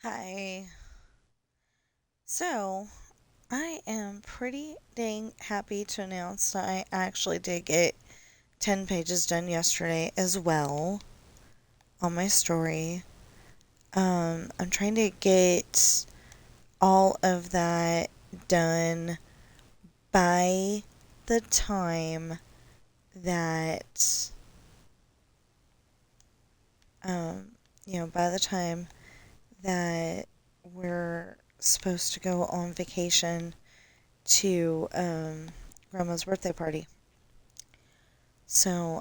Hi. So, I am pretty dang happy to announce that I actually did get 10 pages done yesterday as well on my story. I'm trying to get all of that done by the time that, um, by the time that we're supposed to go on vacation to Grandma's birthday party. So,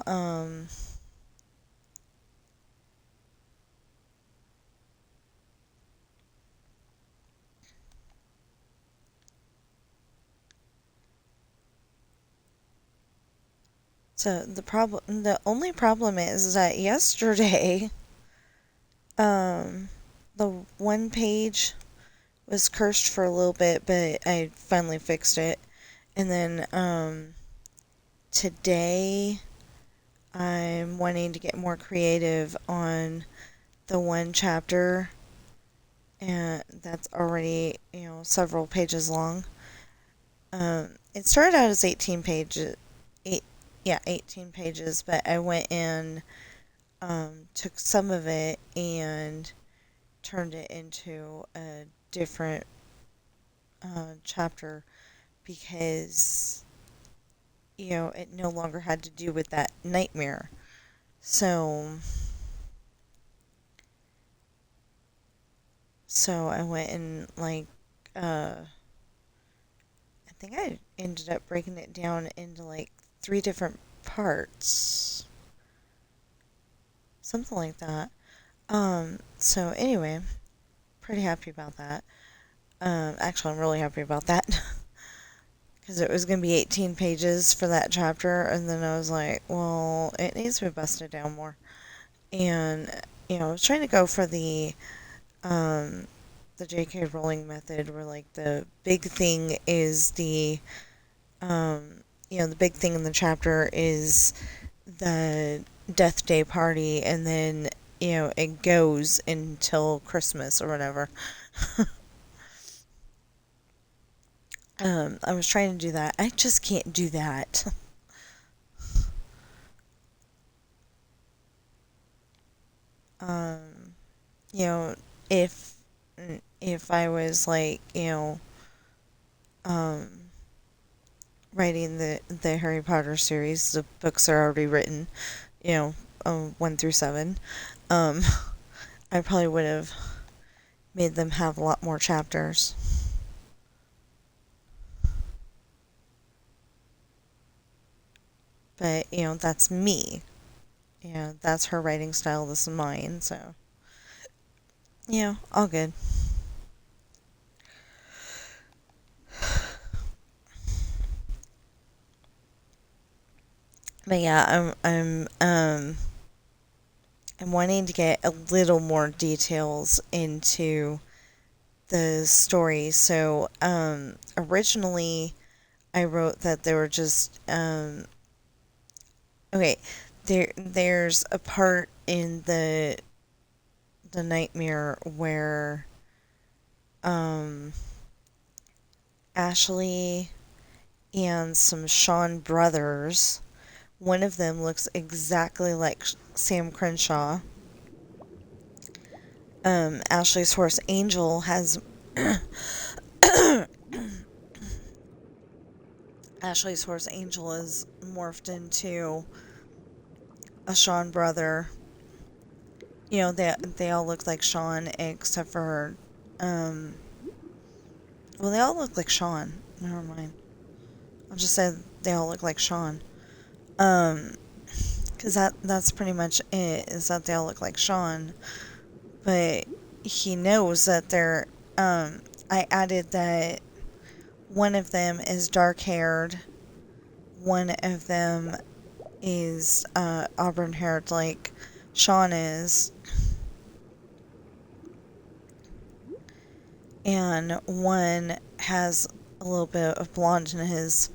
the only problem is that yesterday, um, the one page was cursed for a little bit, but I finally fixed it. And then, today, I'm wanting to get more creative on the one chapter, and that's already, several pages long. It started out as 18 pages, 18 pages, but I went and took some of it and turned it into a different chapter because, it no longer had to do with that nightmare. So, so I went and, I think I ended up breaking it down into, three different parts. Something like that. So anyway, pretty happy about that. Actually, I'm really happy about that because it was going to be 18 pages for that chapter, and then I was like, well, it needs to be busted down more. And, I was trying to go for um, the J.K. Rowling method where, the big thing is um, the big thing in the chapter is the Death Day party, and then, it goes until Christmas or whatever. I was trying to do that. I just can't do that. um, you know, if if I was um, writing the Harry Potter series, the books are already written, 1 through 7. Um, I probably would have made them have a lot more chapters. But that's me. That's her writing style. This is mine. So all good. But yeah, I'm wanting to get a little more details into the story. So, originally I wrote that there were just, okay, there's a part in the nightmare where, um, Ashley and some Sean brothers, one of them looks exactly like Sam Crenshaw. Ashley's horse Angel has Ashley's horse Angel is morphed into a Sean brother. They all look like Sean except for um well, they all look like Sean. Never mind. I'll just say they all look like Sean. Um cuz that's pretty much it, is that they all look like Sean, but he knows that they're I added that one of them is dark-haired, one of them is auburn-haired like Sean is, and one has a little bit of blonde in his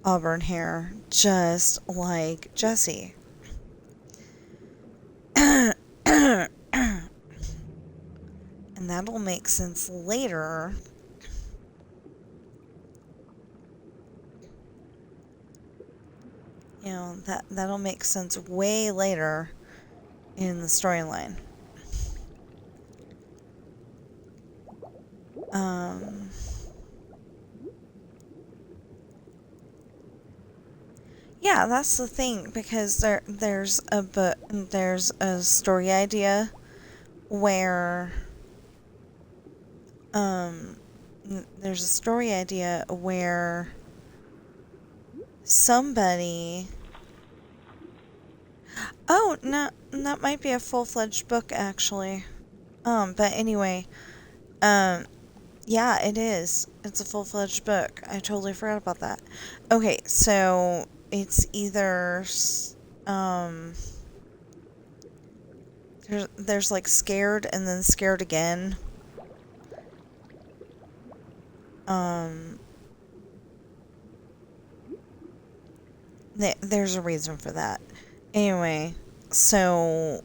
auburn hair, just like Jesse. And that'll make sense later. You know, that'll make sense way later in the storyline. Yeah, that's the thing, because there's a story idea where there's a story idea where somebody. Oh, no, that might be a full-fledged book, actually. But anyway, yeah, it is. It's a full-fledged book. I totally forgot about that. Okay, so it's either, there's like Scared and then Scared Again. There's a reason for that. Anyway, so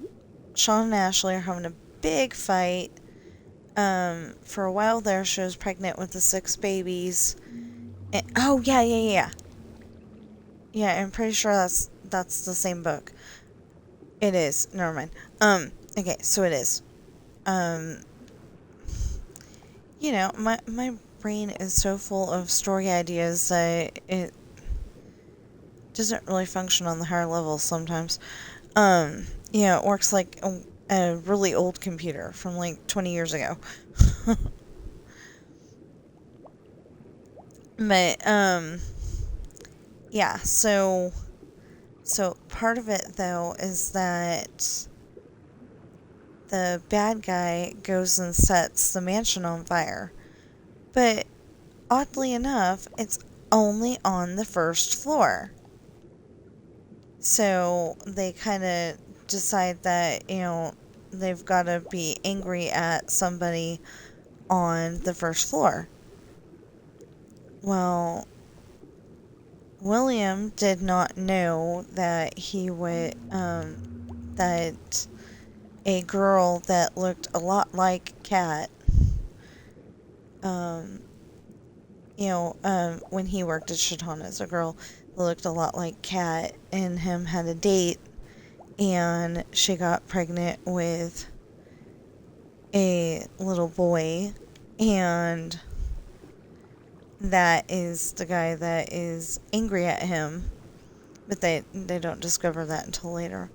Sean and Ashley are having a big fight. For a while there, she was pregnant with the 6 babies. And, oh, yeah. Yeah, I'm pretty sure that's the same book. It is. Never mind. Okay, so it is. You know, my brain is so full of story ideas that it doesn't really function on the higher levels sometimes. Yeah, it works like a really old computer from like 20 years ago. But, yeah, so part of it, though, is that the bad guy goes and sets the mansion on fire. But, oddly enough, it's only on the first floor. So, they kind of decide that, you know, they've got to be angry at somebody on the first floor. Well, William did not know that that a girl that looked a lot like Kat, when he worked at Shatana's, a girl that looked a lot like Kat and him had a date, and she got pregnant with a little boy, and that is the guy that is angry at him, but they don't discover that until later.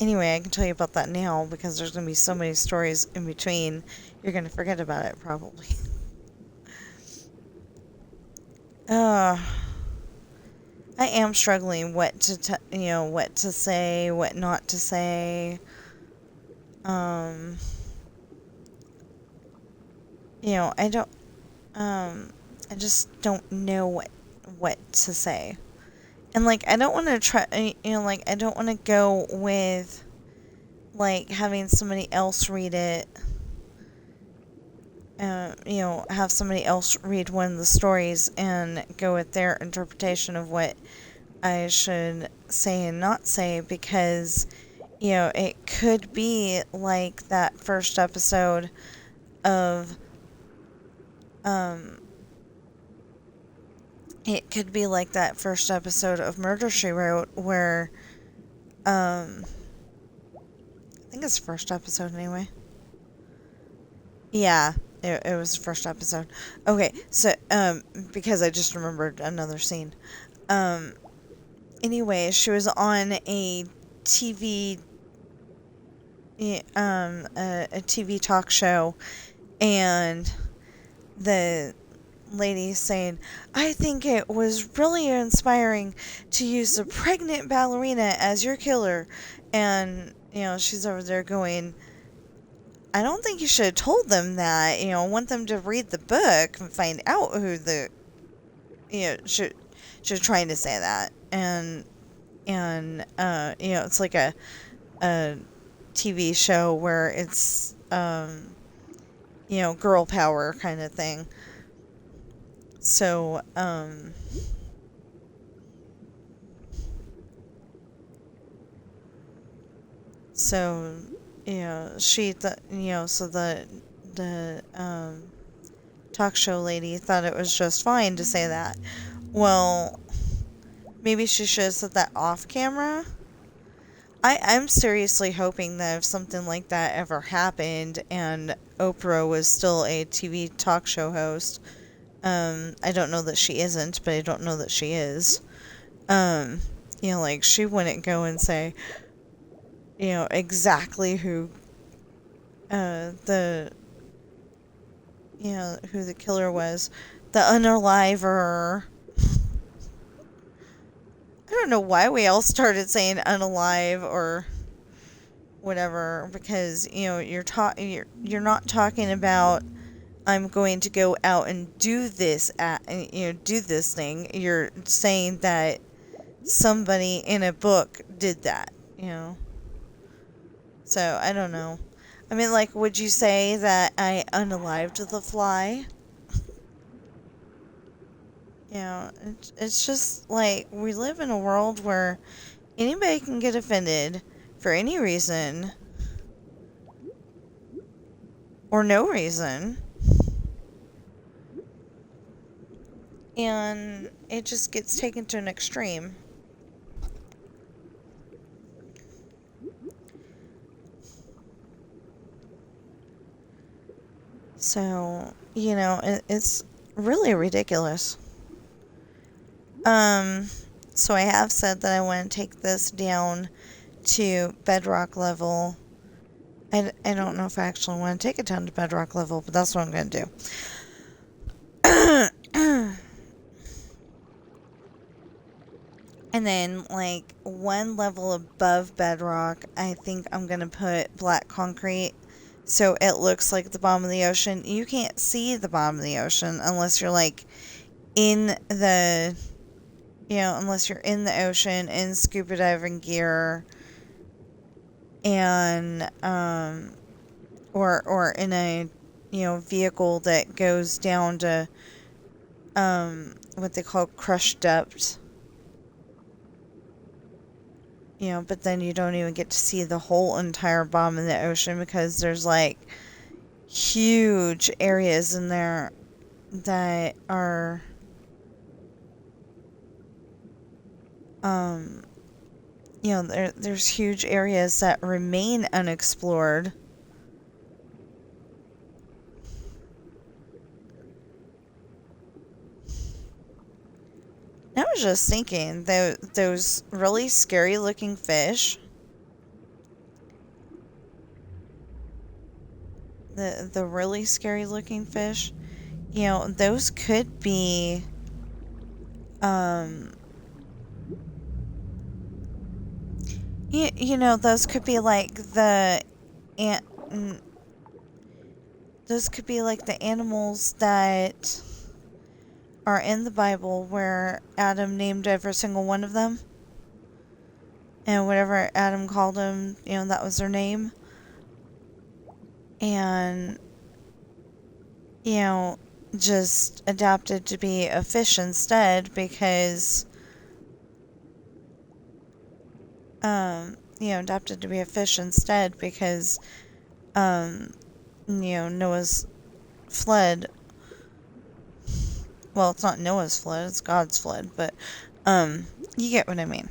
Anyway, I can tell you about that now because there's going to be so many stories in between, you're going to forget about it probably. I am struggling what to say, what not to say. I don't, I just don't know what to say. And, like, I don't want to try, I don't want to go with, like, having somebody else read it, have somebody else read one of the stories and go with their interpretation of what I should say and not say, because, it could be like that first episode of, Murder, She Wrote, where, I think it's the first episode anyway. Yeah, it was the first episode. Okay, so, because I just remembered another scene. Anyway, she was on a TV, a TV talk show, and the lady saying, I think it was really inspiring to use a pregnant ballerina as your killer. And, she's over there going, I don't think you should have told them that. I want them to read the book and find out who the, she's trying to say that. And it's like a TV show where it's, girl power kind of thing. So, so the talk show lady thought it was just fine to say that. Well, maybe she should have said that off camera. I'm seriously hoping that if something like that ever happened and Oprah was still a TV talk show host, I don't know that she isn't, but I don't know that she is. Like she wouldn't go and say, exactly the who the killer was, the unaliver. I don't know why we all started saying unalive or whatever, because you're not talking about I'm going to go out and do this do this thing. You're saying that somebody in a book did that. So I don't know. I mean, like, would you say that I unalived the fly? It's just like we live in a world where anybody can get offended for any reason or no reason. And it just gets taken to an extreme. So, it's really ridiculous. So I have said that I want to take this down to bedrock level. I don't know if I actually want to take it down to bedrock level, but that's what I'm going to do. And then, like, one level above bedrock, I think I'm going to put black concrete so it looks like the bottom of the ocean. You can't see the bottom of the ocean unless you're, like, in the, unless you're in the ocean in scuba diving gear and, or in a, vehicle that goes down to, what they call crushed depth. But then you don't even get to see the whole entire bottom of the ocean because there's, like, huge areas in there that are, there's huge areas that remain unexplored. I was just thinking, those really scary looking fish, the really scary looking fish, those could be, those could be like those could be like the animals that are in the Bible where Adam named every single one of them. And whatever Adam called them, that was their name. And, just adapted to be a fish instead because, adapted to be a fish instead because, Noah's flood. Well, it's not Noah's flood, it's God's flood, but, you get what I mean.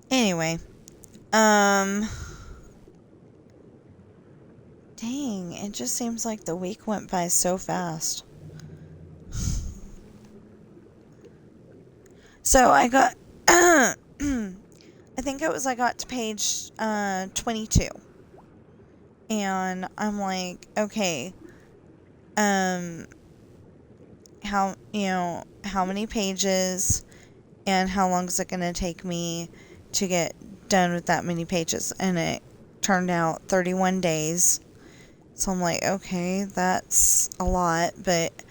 Anyway, dang, it just seems like the week went by so fast. So I got, I think it was I got to page 22. And I'm like, okay, how many pages and how long is it going to take me to get done with that many pages? And it turned out 31 days. So I'm like, okay, that's a lot, but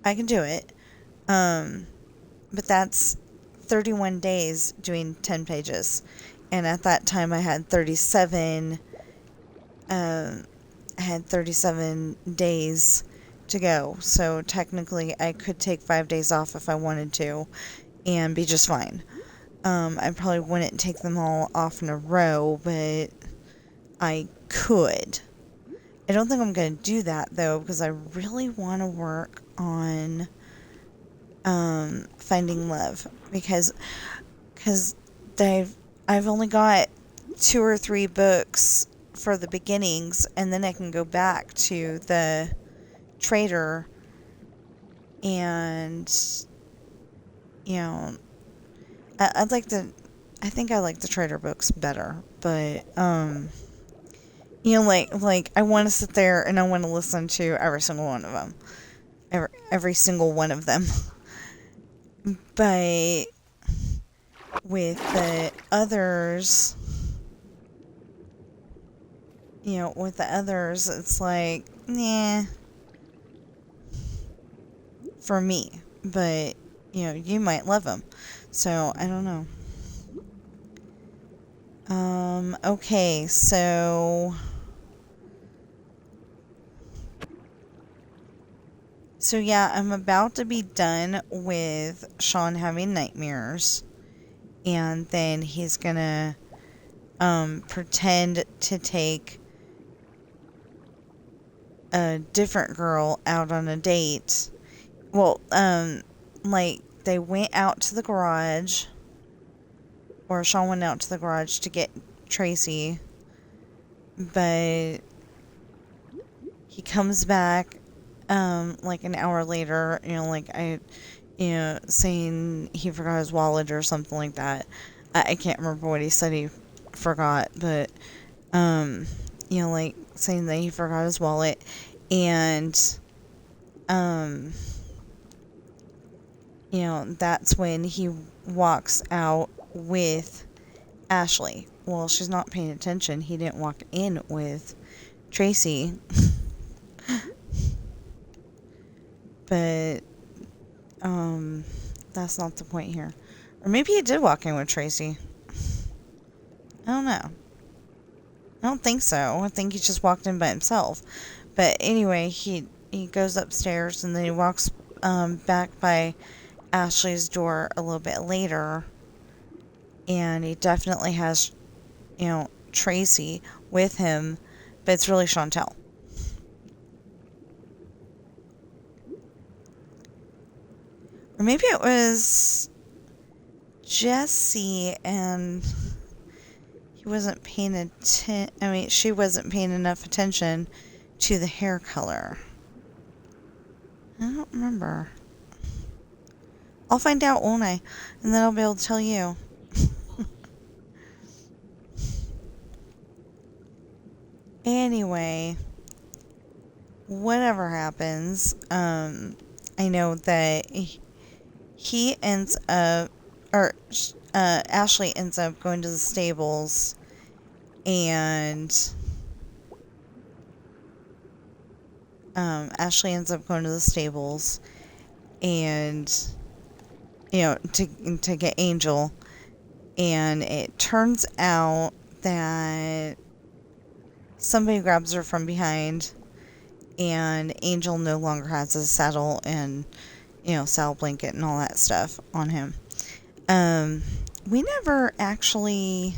I can do it. But that's 31 days doing 10 pages. And at that time I had 37 days to go. So technically I could take 5 days off if I wanted to and be just fine. I probably wouldn't take them all off in a row, but I could. I don't think I'm going to do that, though, because I really want to work on Finding Love, because I've only got 2 or 3 books for the beginnings, and then I can go back to the Traitor, and you know, I'd like to. I think I like the Traitor books better, but like I want to sit there and I want to listen to every single one of them, every single one of them. But with the others, it's like, nah, for me. But, you might love them. So, I don't know. Okay, so yeah, I'm about to be done with Sean having nightmares. And then he's gonna, pretend to take a different girl out on a date. Well, like, they went out to the garage, or Sean went out to the garage to get Tracy, but he comes back, like an hour later, saying he forgot his wallet or something like that. I can't remember what he said he forgot, but, like, saying that he forgot his wallet, and, that's when he walks out with Ashley. Well, she's not paying attention. He didn't walk in with Tracy. But, that's not the point here. Or maybe he did walk in with Tracy. I don't know. I don't think so. I think he just walked in by himself. But anyway, he goes upstairs and then he walks back by Ashley's door a little bit later. And he definitely has, Tracy with him. But it's really Chantel. Or maybe it was Jesse and he wasn't paying attention. I mean, she wasn't paying enough attention to the hair color. I don't remember. I'll find out, won't I? And then I'll be able to tell you. Anyway, whatever happens, I know that he ends up, or Ashley ends up going to the stables, and Ashley ends up going to the stables, and to get Angel, and it turns out that somebody grabs her from behind, and Angel no longer has a saddle and saddle blanket and all that stuff on him. We never actually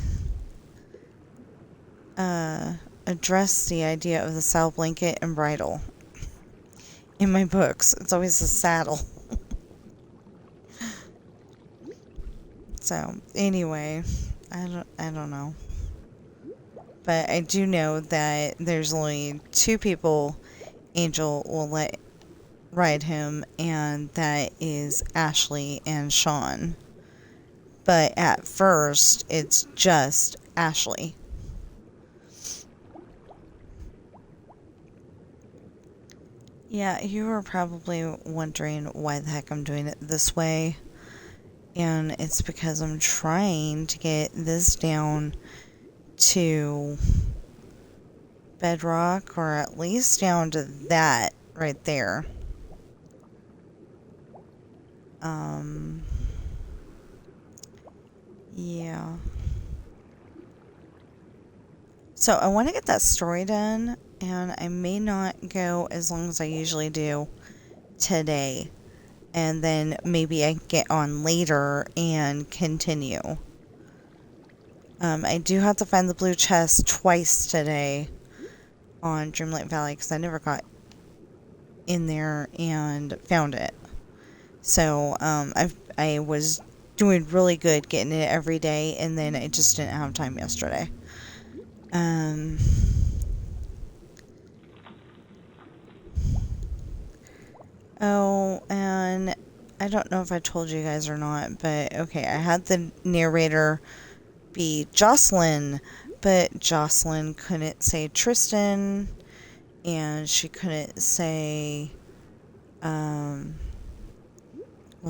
addressed the idea of the saddle blanket and bridle in my books. It's always a saddle. So anyway, I don't know, but I do know that there's only 2 people Angel will let ride him, and that is Ashley and Sean. But at first, it's just Ashley. Yeah, you were probably wondering why the heck I'm doing it this way. And it's because I'm trying to get this down to bedrock, or at least down to that right there. Yeah. So I want to get that story done, and I may not go as long as I usually do today. and then maybe I get on later and continue. I do have to find the blue chest twice today on Dreamlight Valley because I never got in there and found it. So I was doing really good getting it every day, and then I just didn't have time yesterday. Oh, and I don't know if I told you guys or not, but okay, I had the narrator be Jocelyn, but Jocelyn couldn't say Tristan, and she couldn't say, well,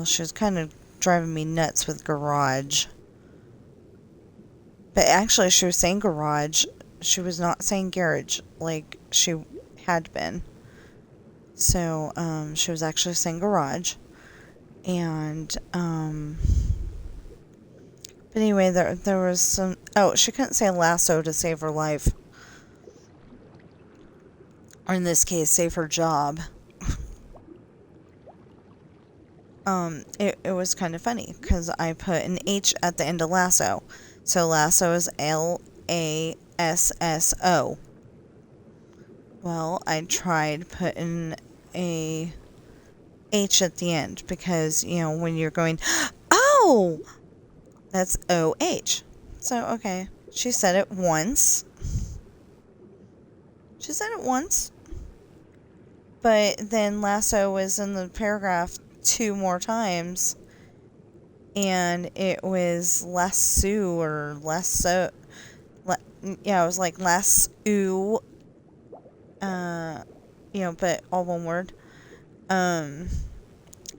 she was kind of driving me nuts with garage. But actually, she was saying garage. She was not saying garage like she had been. So, she was actually saying garage. And, but anyway, there was some, oh, she couldn't say lasso to save her life. Or in this case, save her job. It was kind of funny, because I put an H at the end of lasso. So lasso is Lasso. Well, I tried putting a H at the end, because, you know, when you're going, oh! That's OH. So, okay. She said it once. But then lasso was in the paragraph 2 more times. And it was lasso or lasso. Yeah, it was like lasso. But all one word. And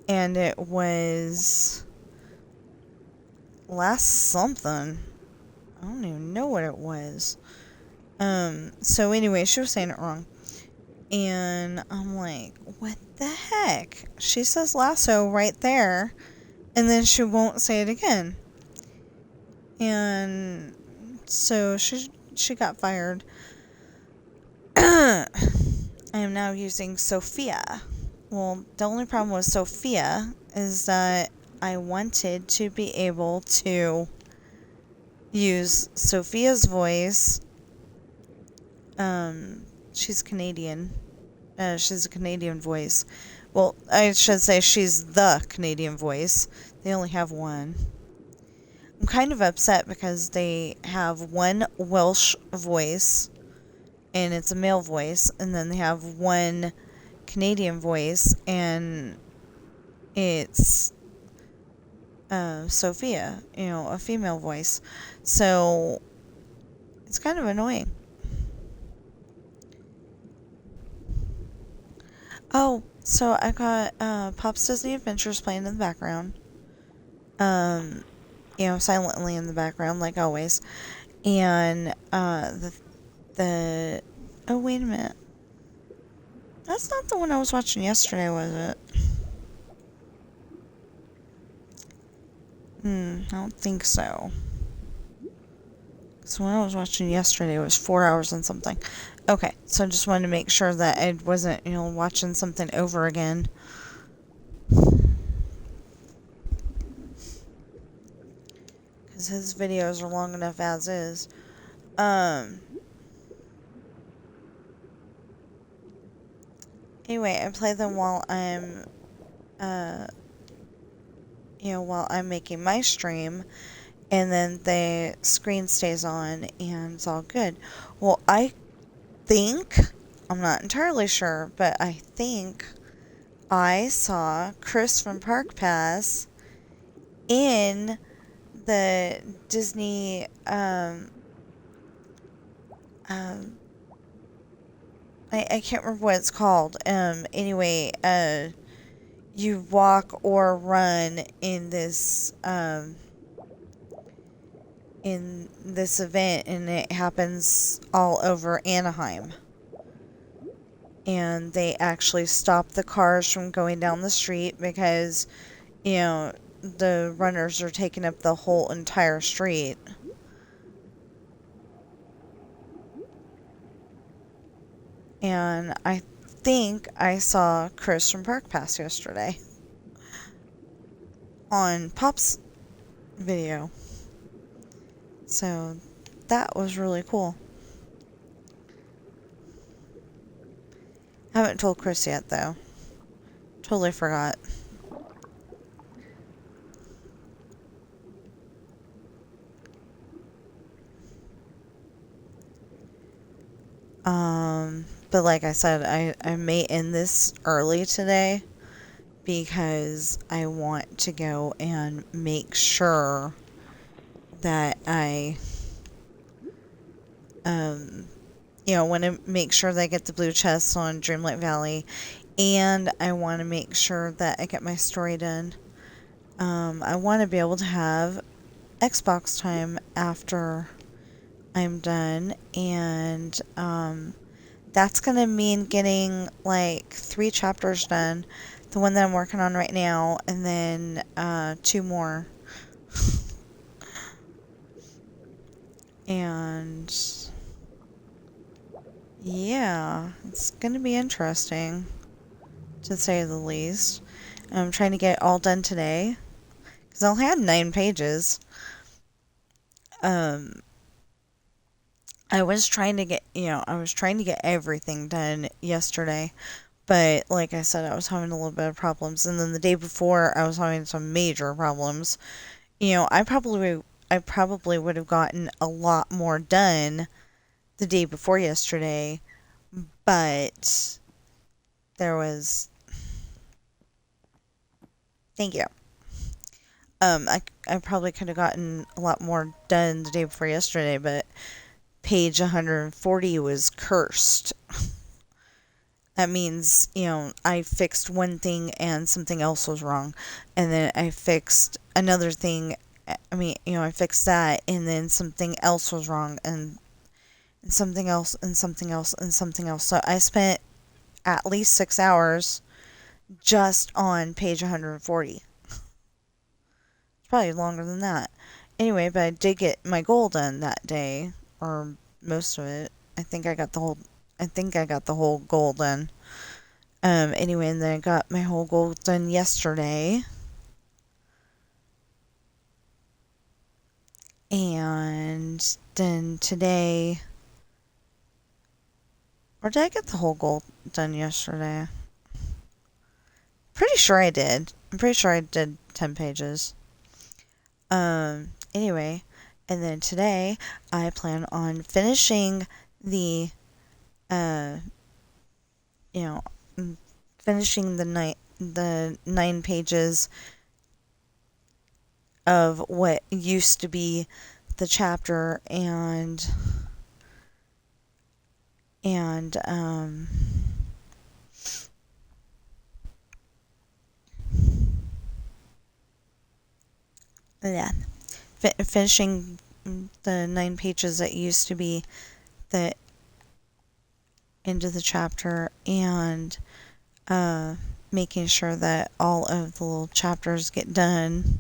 it was last something. I don't even know what it was. So anyway, she was saying it wrong. And I'm like, what the heck? She says lasso right there, and then she won't say it again. And so she got fired. I am now using Sophia. Well, the only problem with Sophia is that I wanted to be able to use Sophia's voice. She's Canadian. She's a Canadian voice. Well, I should say she's the Canadian voice. They only have one. I'm kind of upset because they have one Welsh voice, and it's a male voice, and then they have one Canadian voice, and it's Sophia, a female voice. So it's kind of annoying. Oh, so I got Pop's Disney Adventures playing in the background. Silently in the background, like always. And oh, wait a minute. That's not the one I was watching yesterday, was it? I don't think so. So when I was watching yesterday, it was 4 hours and something. Okay, so I just wanted to make sure that I wasn't, watching something over again. Because his videos are long enough as is. Anyway, I play them while I'm, while I'm making my stream. And then the screen stays on, and it's all good. Well, I think, I'm not entirely sure, but I think I saw Chris from Park Pass in the Disney, I can't remember what it's called. Anyway, you walk or run in this event, and it happens all over Anaheim. And they actually stop the cars from going down the street because, the runners are taking up the whole entire street. And I think I saw Chris from Park Pass yesterday. on Pop's video. So that was really cool. Haven't told Chris yet, though. Totally forgot. But like I said, I may end this early today because I want to go and make sure that I, want to make sure that I get the blue chests on Dreamlight Valley, and I want to make sure that I get my story done. I want to be able to have Xbox time after I'm done, and that's going to mean getting like 3 chapters done. The one that I'm working on right now, and then 2 more. And yeah, it's going to be interesting, to say the least. I'm trying to get it all done today, because I only had 9 pages. I was trying to get everything done yesterday, but like I said, I was having a little bit of problems, and then the day before, I was having some major problems. I probably would have gotten a lot more done the day before yesterday, but there was... Thank you. I probably could have gotten a lot more done the day before yesterday, but page 140 was cursed. That means, I fixed one thing and something else was wrong. And then I fixed another thing. I fixed that and then something else was wrong, and something else and something else and something else. So I spent at least 6 hours just on page 140. It's probably longer than that. Anyway, but I did get my goal done that day, or most of it. I think I got the whole goal done. Anyway, and then I got my whole goal done yesterday. And then today... Or did I get the whole goal done yesterday? Pretty sure I did. I'm pretty sure I did 10 pages. Anyway, and then today I plan on finishing the, finishing the 9 pages of what used to be the chapter, and yeah, finishing the 9 pages that used to be the end of the chapter, and making sure that all of the little chapters get done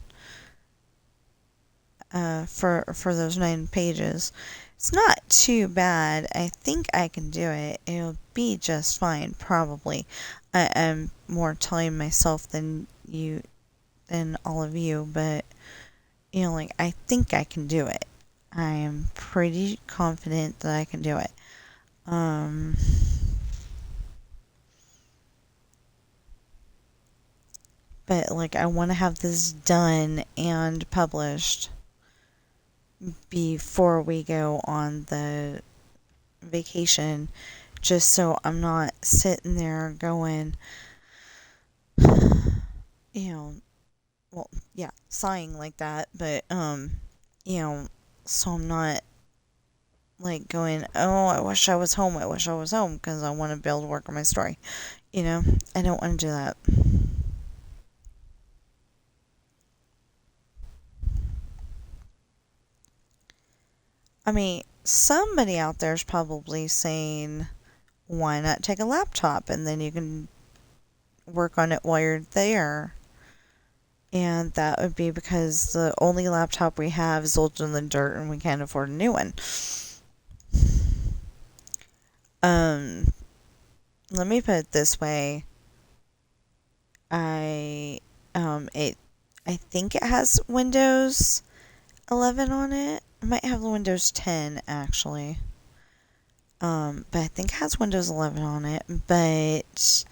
for those 9 pages. It's not too bad. I think I can do it. It'll be just fine, probably. I'm more telling myself than all of you, but I think I can do it. I am pretty confident that I can do it. But I want to have this done and published before we go on the vacation, just so I'm not sitting there going, sighing like that, but so I'm not going, oh, I wish I was home, because I want to be able to work on my story. I don't want to do that. Somebody out there is probably saying, why not take a laptop and then you can work on it while you're there? And that would be because the only laptop we have is old in the dirt and we can't afford a new one. Let me put it this way. I think it has Windows 11 on it. It might have the Windows 10 actually. But I think it has Windows 11 on it. But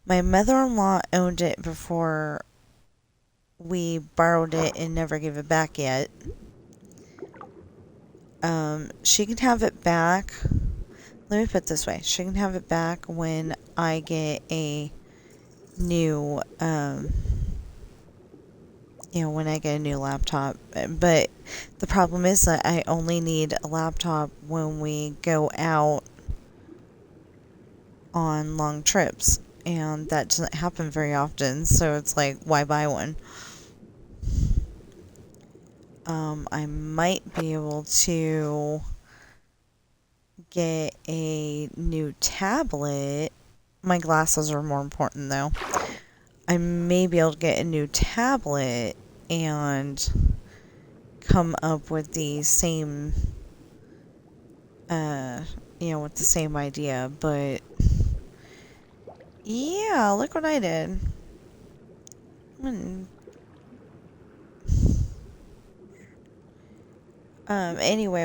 my mother-in-law owned it before we borrowed it and never gave it back yet. She can have it back. Let me put it this way. She can have it back when I get a new, when I get a new laptop. But the problem is that I only need a laptop when we go out on long trips. And that doesn't happen very often. So it's like, why buy one? I might be able to get a new tablet. My glasses are more important though. I may be able to get a new tablet and come up with the same, with the same idea, but yeah, look what I did. Anyway,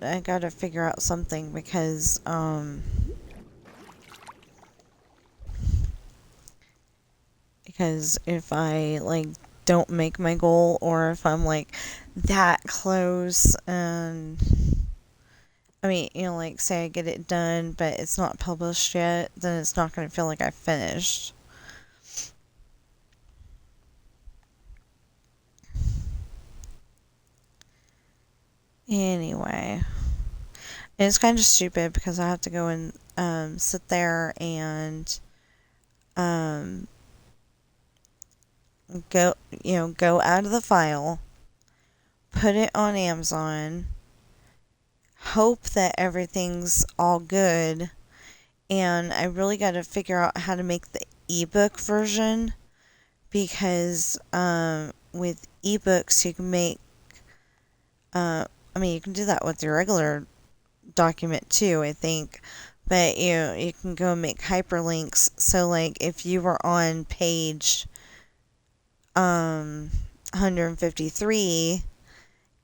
I gotta figure out something because if I like don't make my goal, or if I'm like that close, and I mean, like say I get it done but it's not published yet, then it's not going to feel like I finished. Anyway, it's kind of stupid because I have to go and sit there and go out of the file, put it on Amazon, hope that everything's all good, and I really got to figure out how to make the ebook version, because with ebooks you can make you can do that with your regular document too, I think, but you can go and make hyperlinks. So like if you were on page 153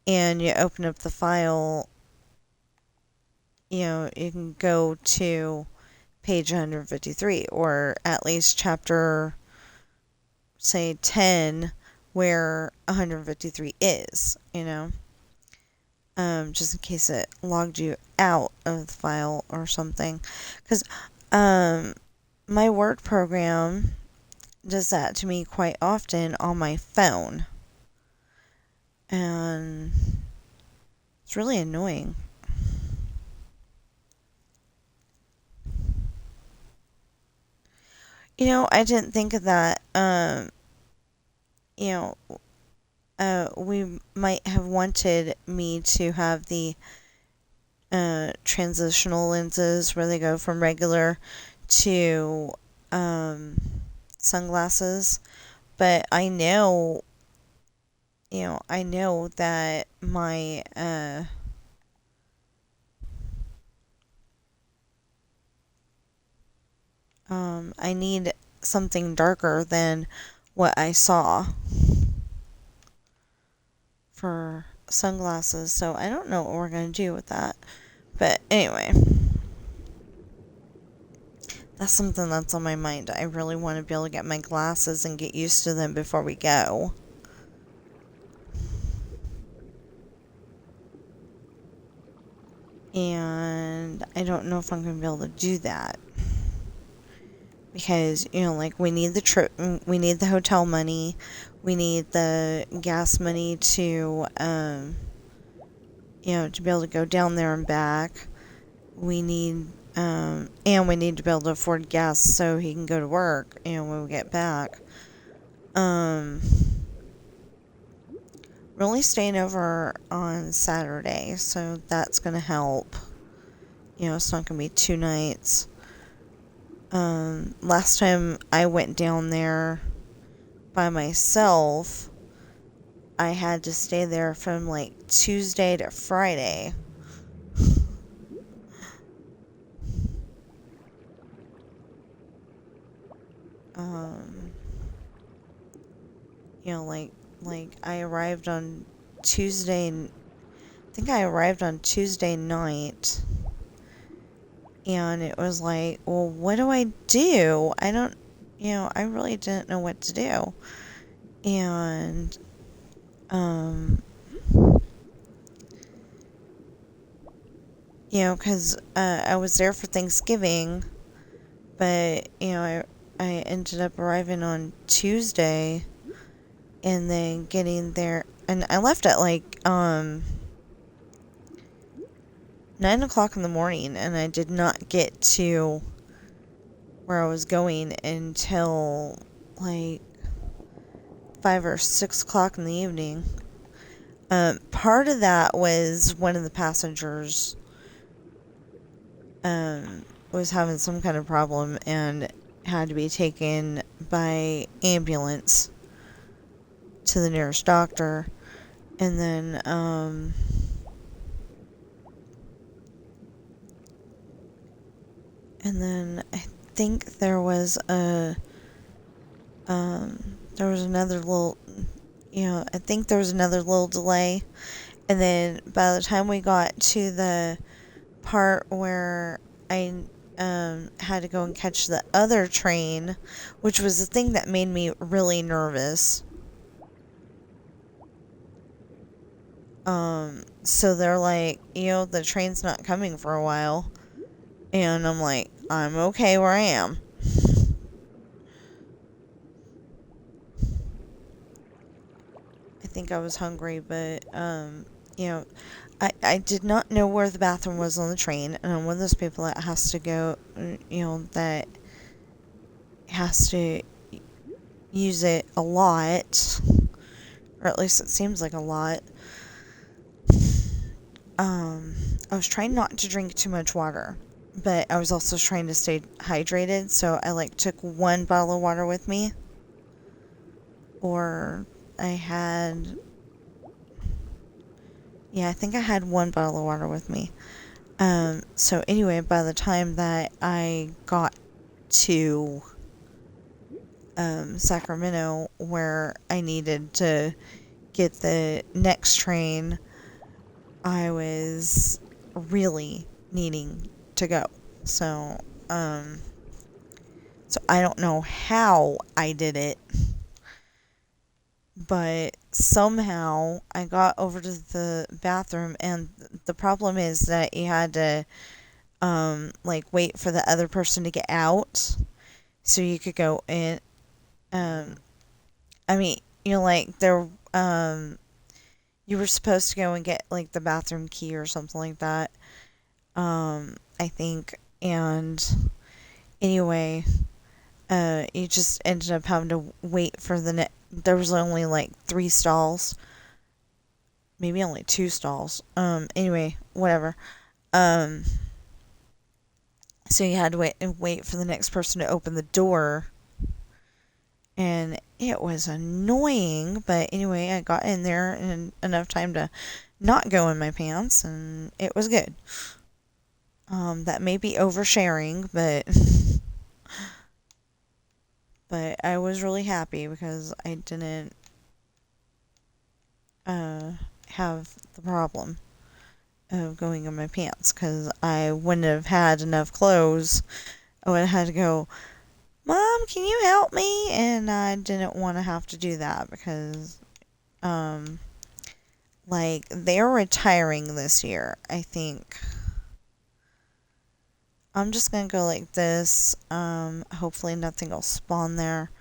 and you open up the file, you can go to page 153, or at least chapter, say, 10, where 153 is, just in case it logged you out of the file or something. Because my Word program does that to me quite often on my phone. And it's really annoying. I didn't think of that. We might have wanted me to have the transitional lenses where they go from regular to sunglasses, but I know that my I need something darker than what I saw for sunglasses, so I don't know what we're going to do with that. But anyway, that's something that's on my mind. I really want to be able to get my glasses and get used to them before we go. And I don't know if I'm going to be able to do that. Because, we need the trip, we need the hotel money, we need the gas money to be able to go down there and back. We need, and we need to be able to afford gas so he can go to work, when we get back. We're only staying over on Saturday, so that's going to help. It's not going to be 2 nights. Last time I went down there by myself, I had to stay there from like Tuesday to Friday. Like like, I arrived on Tuesday, I think I arrived on Tuesday night, and it was like, well, what do I do? I don't, I really didn't know what to do. And, because I was there for Thanksgiving, but, I ended up arriving on Tuesday and then getting there, and I left at like, 9 o'clock in the morning, and I did not get to where I was going until like 5 or 6 o'clock in the evening. Part of that was one of the passengers was having some kind of problem and had to be taken by ambulance to the nearest doctor. And then, I think there was another little, I think there was another little delay. And then by the time we got to the part where I had to go and catch the other train, which was the thing that made me really nervous. So they're like, the train's not coming for a while. And I'm like, I'm okay where I am. I think I was hungry, but, I did not know where the bathroom was on the train, and I'm one of those people that has to go, that has to use it a lot, or at least it seems like a lot. I was trying not to drink too much water, but I was also trying to stay hydrated, so I, took one bottle of water with me, or I had, I think I had one bottle of water with me. So anyway, by the time that I got to, Sacramento, where I needed to get the next train, I was really needing to go. So, so I don't know how I did it, but somehow I got over to the bathroom, and the problem is that you had to, wait for the other person to get out so you could go in. I mean, there, you were supposed to go and get, the bathroom key or something like that, I think, and anyway, you just ended up having to wait for there was only, 3 stalls, maybe only 2 stalls, anyway, whatever, so you had to wait for the next person to open the door, and it was annoying, but anyway, I got in there in enough time to not go in my pants, and it was good. That may be oversharing, but but I was really happy because I didn't have the problem of going in my pants, because I wouldn't have had enough clothes. I would have had to go, Mom, can you help me? And I didn't want to have to do that because, they're retiring this year, I think. I'm just gonna go like this. Hopefully nothing will spawn there.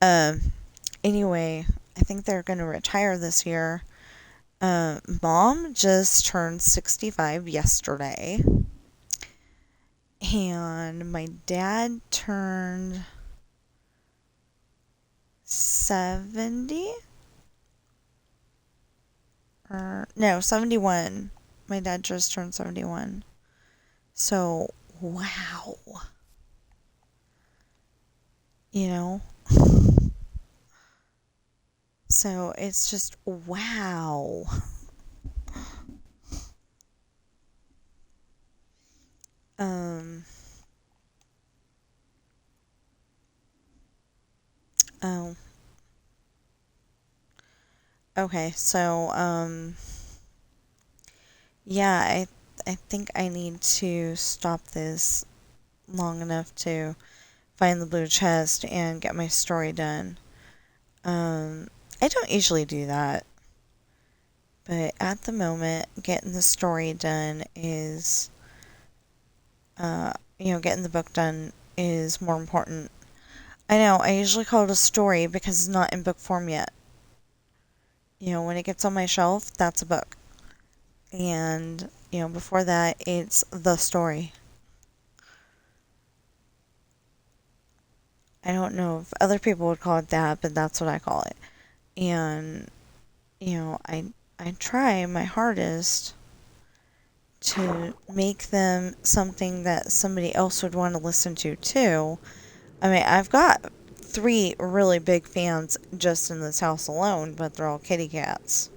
Anyway, I think they're gonna retire this year. Mom just turned 65 yesterday. And my dad turned 70? Or, no, 71. My dad just turned 71. So, wow. You know? So, it's just, wow. Oh. Okay, so, yeah, I think I need to stop this long enough to find the blue chest and get my story done. I don't usually do that, but at the moment, getting the story done is, getting the book done is more important. I know, I usually call it a story because it's not in book form yet. When it gets on my shelf, that's a book. And, before that, it's the story. I don't know if other people would call it that, but that's what I call it. And, I try my hardest to make them something that somebody else would want to listen to too. I mean, I've got 3 really big fans just in this house alone, but they're all kitty cats.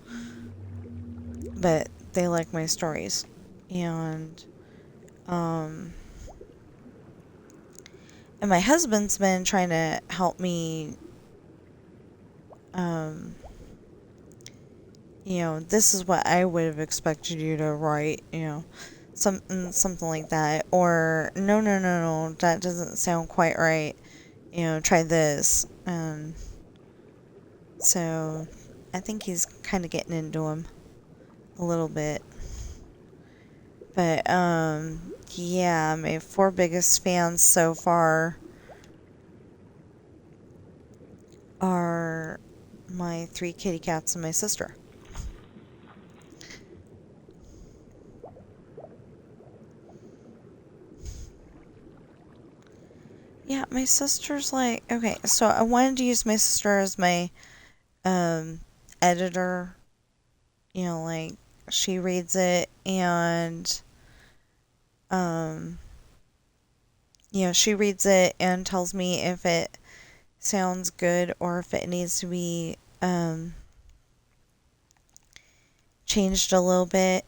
But they like my stories. And, um, and my husband's been trying to help me, um, this is what I would have expected you to write, something like that. Or, no, no, no, no, that doesn't sound quite right. Try this. And so I think he's kind of getting into him a little bit. But, yeah, my 4 biggest fans so far are my 3 kitty cats and my sister. Yeah, my sister's like, okay, so I wanted to use my sister as my, editor. Like, she reads it and, she reads it and tells me if it sounds good or if it needs to be, changed a little bit.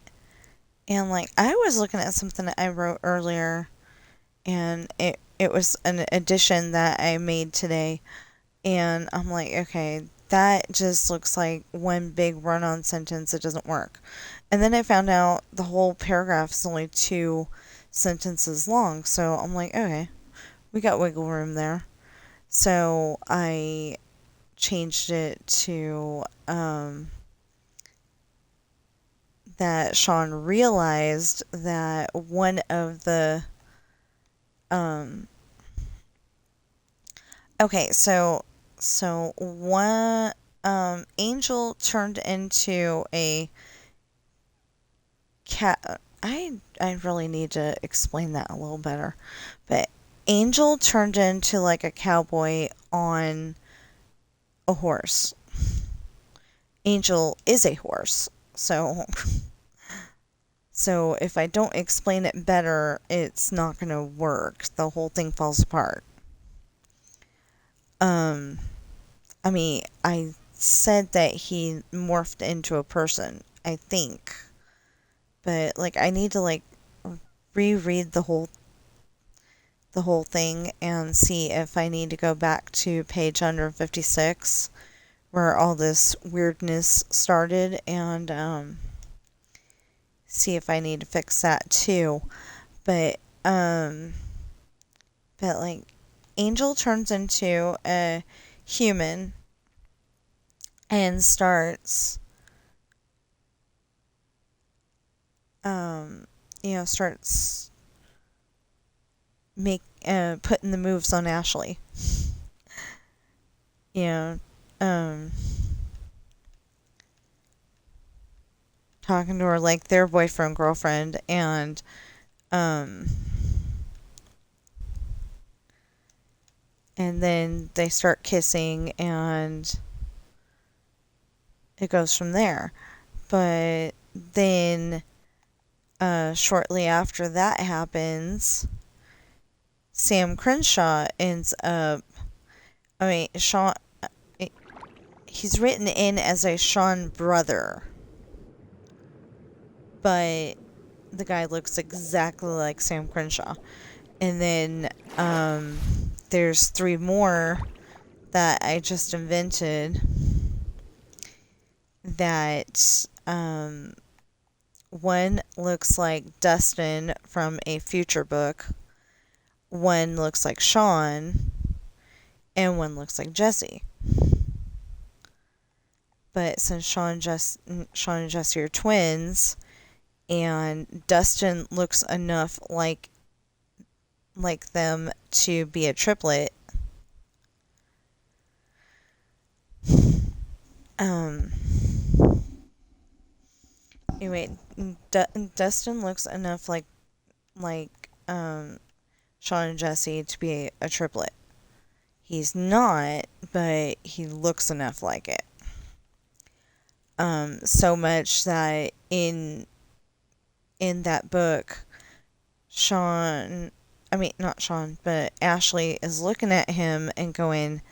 And, like, I was looking at something that I wrote earlier, and it was an addition that I made today. And I'm like, okay, that just looks like one big run-on sentence. It doesn't work. And then I found out the whole paragraph is only 2 sentences long. So I'm like, okay, we got wiggle room there. So I changed it to that Sean realized that one of the okay, so one Angel turned into a cat. I really need to explain that a little better. But Angel turned into like a cowboy on a horse. Angel is a horse. So so if I don't explain it better, it's not going to work. The whole thing falls apart. I mean, I said that he morphed into a person, I think. But like I need to like reread the whole thing and see if I need to go back to page 156 where all this weirdness started and see if I need to fix that too. But like Angel turns into a human and starts starts putting the moves on Ashley. you know Talking to her like their boyfriend girlfriend, um and then they start kissing and it goes from there. But then shortly after that happens, Sam Crenshaw ends up, I mean, Sean, he's written in as a Sean brother, but the guy looks exactly like Sam Crenshaw. And then there's 3 more that I just invented. that one looks like Dustin from a future book, one looks like Sean, and one looks like Jesse. But since Sean and Jesse are twins, and Dustin looks enough like them to be a triplet, um, anyway, Dustin looks enough like Sean and Jesse to be a triplet. He's not, but he looks enough like it. So much that in that book, not Sean, but Ashley is looking at him and going,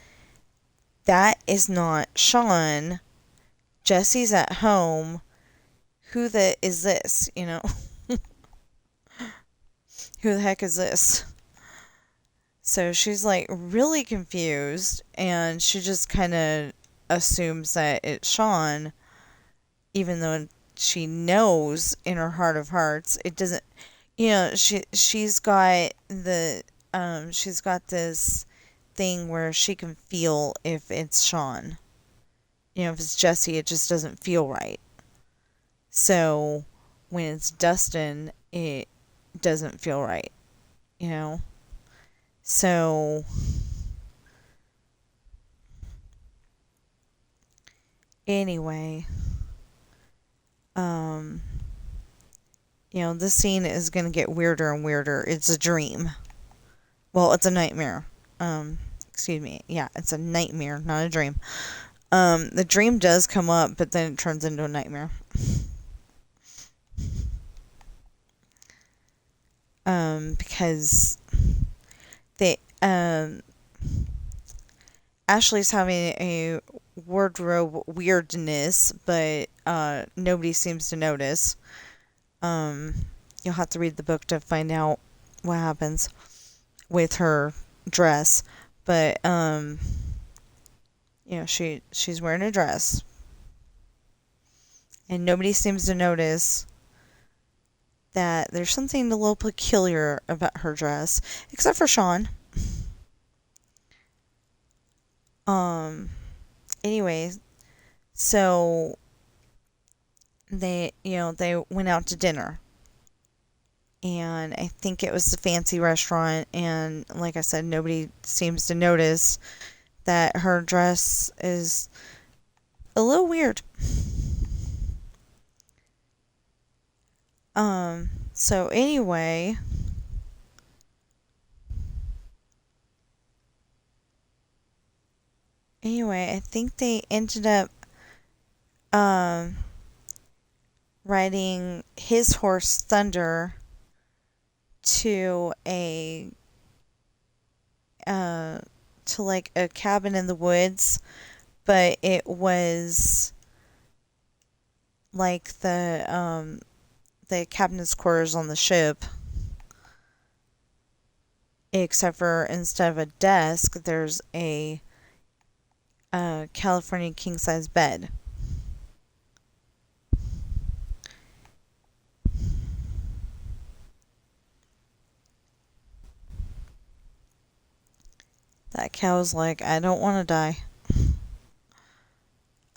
"That is not Sean. Jesse's at home. Who is this? Who the heck is this?" So she's like really confused, and she just kind of assumes that it's Sean, even though she knows in her heart of hearts it doesn't. She's got this thing where she can feel if it's Sean. If it's Jesse, it just doesn't feel right. So when it's Dustin, it doesn't feel right. So anyway, this scene is going to get weirder and weirder. It's a dream. Well, it's a nightmare. Excuse me. Yeah, it's a nightmare, not a dream. The dream does come up, but then it turns into a nightmare. Because Ashley's having a wardrobe weirdness, but nobody seems to notice. You'll have to read the book to find out what happens with her dress, but she's wearing a dress, and nobody seems to notice that there's something a little peculiar about her dress, except for Sean. Anyway, so they went out to dinner, and I think it was the fancy restaurant, and like I said, nobody seems to notice that her dress is a little weird. So anyway, I think they ended up riding his horse Thunder to a cabin in the woods, but it was like the captain's quarters on the ship, except for instead of a desk, there's a California king-size bed. That cow's like, "I don't want to die."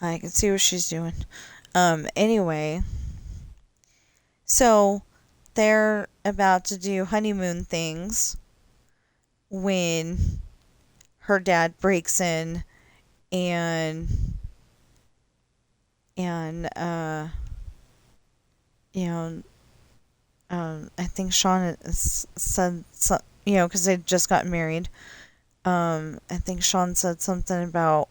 I can see what she's doing. Anyway, so they're about to do honeymoon things when her dad breaks in and I think Sean said, because they'd just gotten married. I think Sean said something about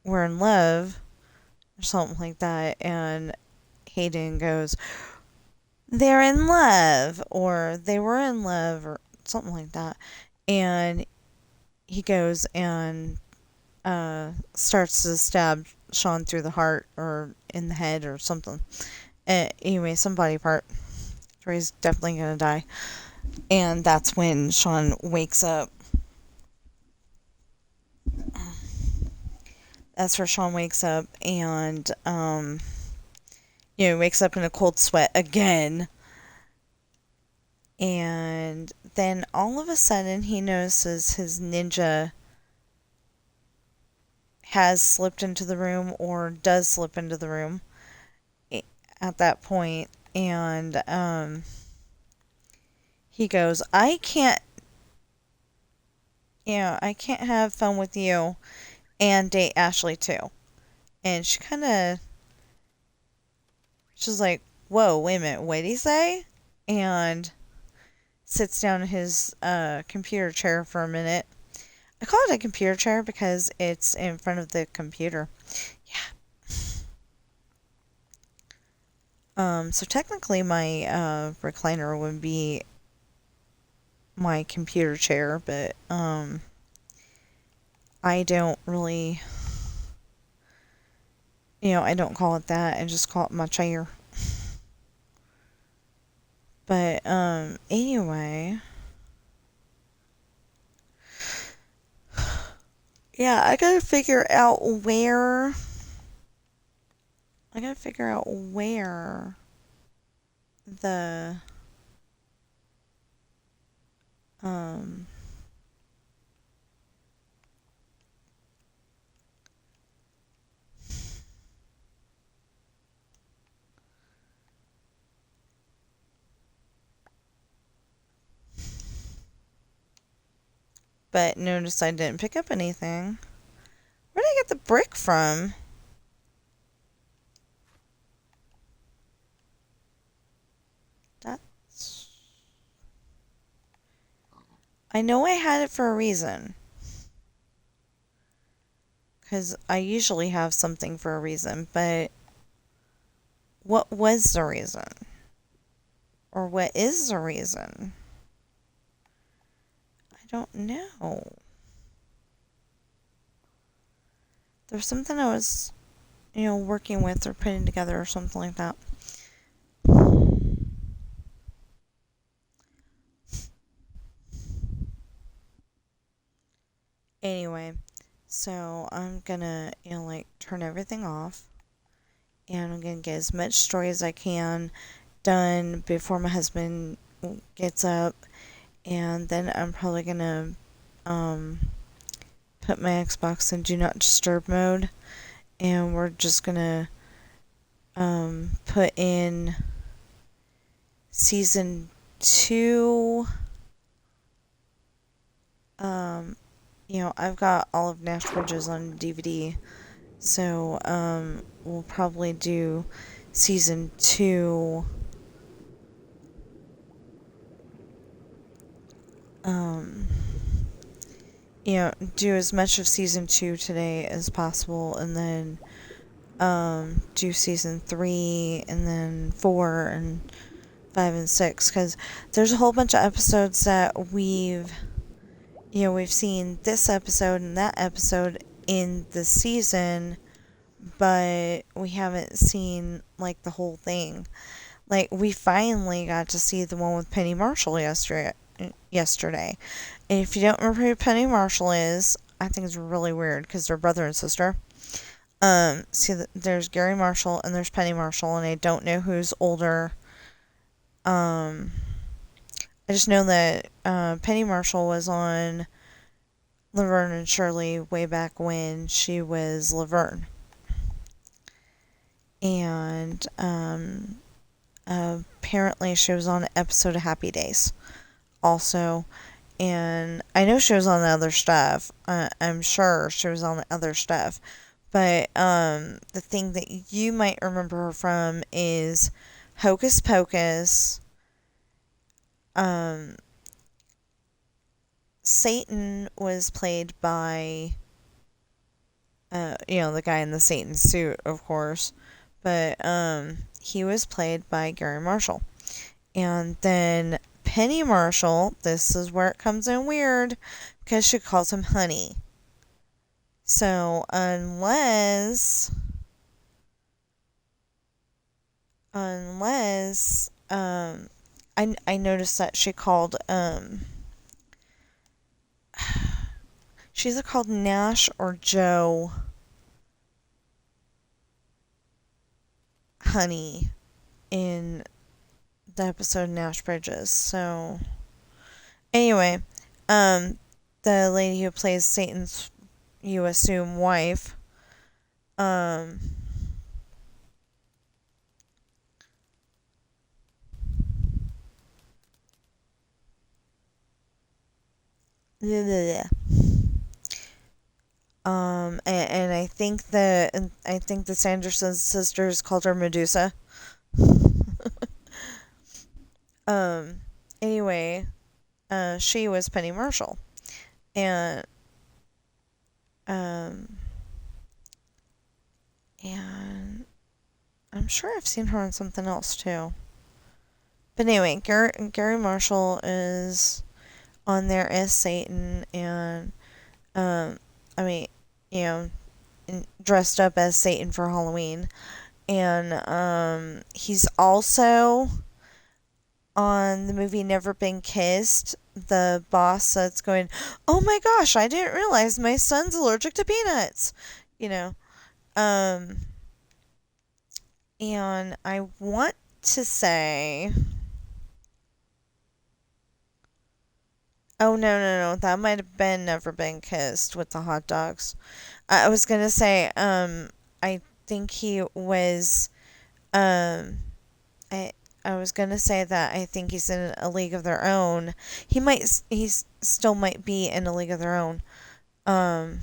we're in love or something like that, and Hayden goes, "They're in love," or "they were in love," or something like that, and he goes and starts to stab Sean through the heart or in the head or something. Anyway, some body part where he's definitely gonna die, and that's when Sean wakes up. that's where Sean wakes up and, wakes up in a cold sweat again. And then all of a sudden he notices his ninja has slipped into the room or does slip into the room at that point. And he goes, I can't have fun with you and date Ashley too. And she's like, whoa, wait a minute, what did he say? And sits down in his computer chair for a minute. I call it a computer chair because it's in front of the computer. Yeah. So technically my recliner would be my computer chair, but I don't really, I don't call it that. I just call it my chair. But anyway, yeah, I gotta figure out where the um but notice I didn't pick up anything. Where did I get the brick from? That's... I know I had it for a reason. Because I usually have something for a reason, but what was the reason? Or what is the reason? I don't know. There's something I was, working with or putting together or something like that. Anyway, so I'm gonna, turn everything off. And I'm gonna get as much story as I can done before my husband gets up. And then I'm probably gonna, put my Xbox in Do Not Disturb mode. And we're just gonna, put in season 2. I've got all of Nash Bridges on DVD, so we'll probably do season 2. Do as much of season 2 today as possible, and then do season 3, and then 4, and 5 and 6, because there's a whole bunch of episodes that we've seen this episode and that episode in the season, but we haven't seen, the whole thing. We finally got to see the one with Penny Marshall yesterday. And if you don't remember who Penny Marshall is, I think it's really weird, because they're brother and sister. There's Gary Marshall and there's Penny Marshall, and I don't know who's older. I just know that Penny Marshall was on Laverne and Shirley way back when she was Laverne. And apparently she was on an episode of Happy Days also. And I know she was on the other stuff. I'm sure she was on the other stuff. But the thing that you might remember her from is Hocus Pocus. Satan was played by, the guy in the Satan suit, of course. But he was played by Gary Marshall. And then Penny Marshall, this is where it comes in weird, because she calls him Honey. So unless I noticed that she called she's called Nash or Joe Honey in the episode Nash Bridges. So anyway, um, the lady who plays Satan's, you assume, wife, um, and I think the Sanderson sisters called her Medusa. Um, anyway, she was Penny Marshall, and um, and I'm sure I've seen her on something else too. But anyway, Gary Marshall is on there as Satan, and um, I mean, you know, dressed up as Satan for Halloween, and he's also on the movie Never Been Kissed. The boss that's going, "Oh my gosh, I didn't realize my son's allergic to peanuts," you know. Um, and I want to say, oh no, that might have been Never Been Kissed with the hot dogs. I was gonna say, I think he was, um, I I was gonna say that I think he's in A League of Their Own. He's still might be in A League of Their Own, um,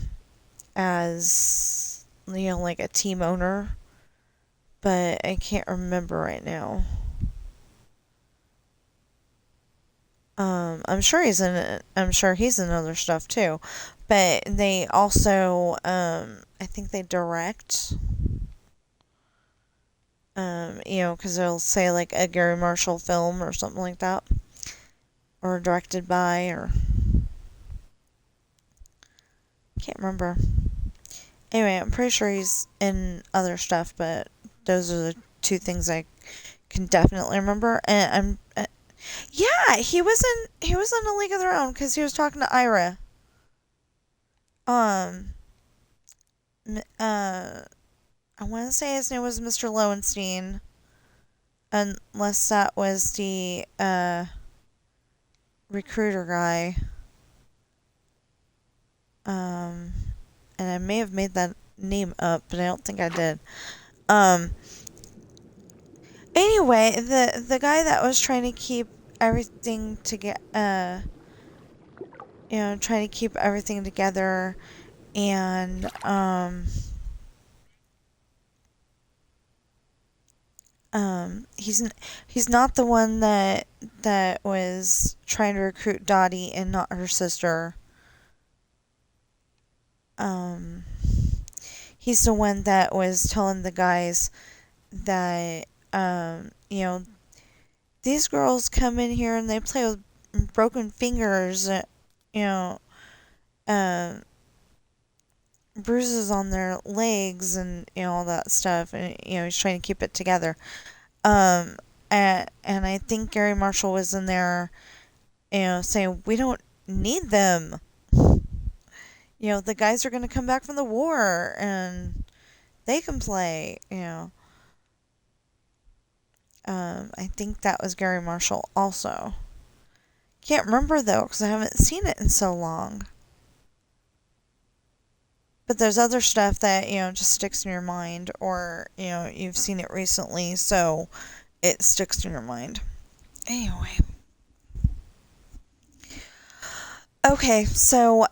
as like a team owner, but I can't remember right now. I'm sure he's in other stuff too, but they also, I think they direct, because they'll say like a Gary Marshall film or something like that, or directed by, or can't remember. Anyway, I'm pretty sure he's in other stuff, but those are the two things I can definitely remember. And yeah, he was in A League of Their Own because he was talking to Ira. Um, I want to say his name was Mr. Lowenstein, unless that was the recruiter guy. Um, and I may have made that name up, but I don't think I did. Um, anyway, the guy that was trying to keep everything trying to keep everything together, and he's not the one that was trying to recruit Dottie and not her sister. Um, he's the one that was telling the guys that these girls come in here and they play with broken fingers, you know, um, bruises on their legs and all that stuff, and he's trying to keep it together. Um, and I think Gary Marshall was in there, saying we don't need them. The guys are going to come back from the war and they can play. I think that was Gary Marshall also. Can't remember though because I haven't seen it in so long. But there's other stuff that just sticks in your mind, or you've seen it recently, so it sticks in your mind. Anyway. Okay, so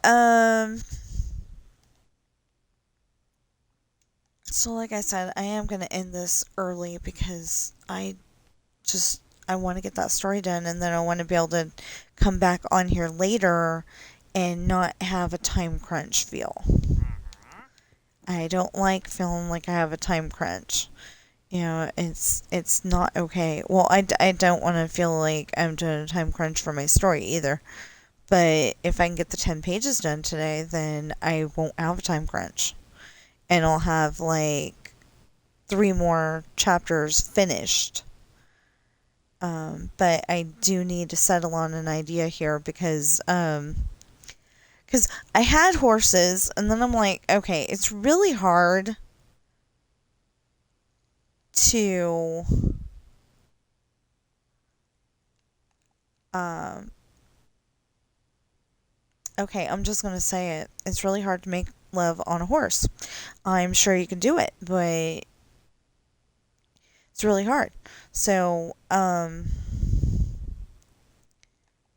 like I said, I am gonna end this early because I want to get that story done, and then I want to be able to come back on here later and not have a time crunch feel. I don't like feeling like I have a time crunch. It's not okay. Well, I don't want to feel like I'm doing a time crunch for my story either. But if I can get the 10 pages done today, then I won't have a time crunch. And I'll have like 3 more chapters finished. But I do need to settle on an idea here because I had horses, and then I'm like, okay, it's really hard to um okay, I'm just gonna say it. It's really hard to make love on a horse. I'm sure you can do it, but it's really hard. So,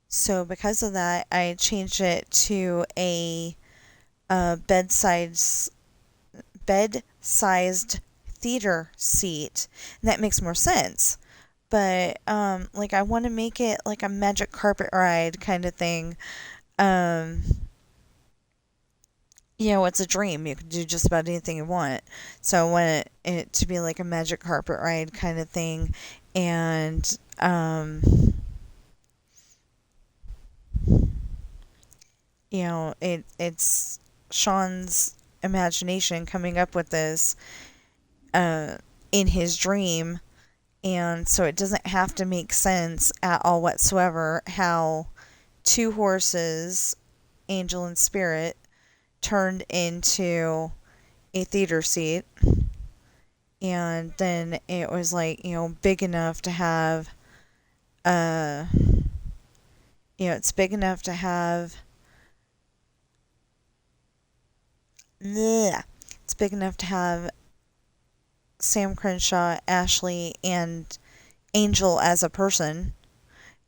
so because of that, I changed it to a bedside bed-sized theater seat, and that makes more sense. But like I want to make it like a magic carpet ride kind of thing. Um, it's a dream. You can do just about anything you want. So I want it to be like a magic carpet ride kind of thing, and it's Sean's imagination coming up with this uh, in his dream, and so it doesn't have to make sense at all whatsoever how two horses, Angel and Spirit, turned into a theater seat, and then it was like big enough to have uh it's big enough to have bleh, it's big enough to have Sam Crenshaw, Ashley, and Angel as a person.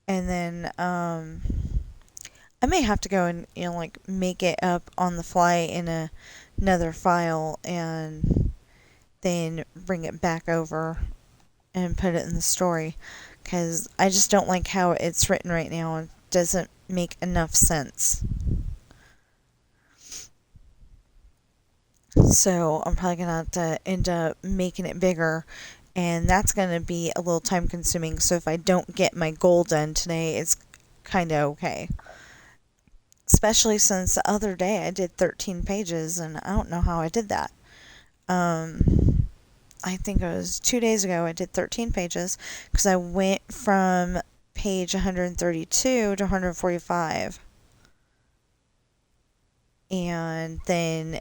And then I may have to go and like make it up on the fly in another file and then bring it back over and put it in the story, because I just don't like how it's written right now. It doesn't make enough sense. So I'm probably going to have to end up making it bigger, and that's going to be a little time consuming. So if I don't get my goal done today, it's kind of okay. Especially since the other day I did 13 pages, and I don't know how I did that. I think it was 2 days ago I did 13 pages because I went from page 132 to 145. And then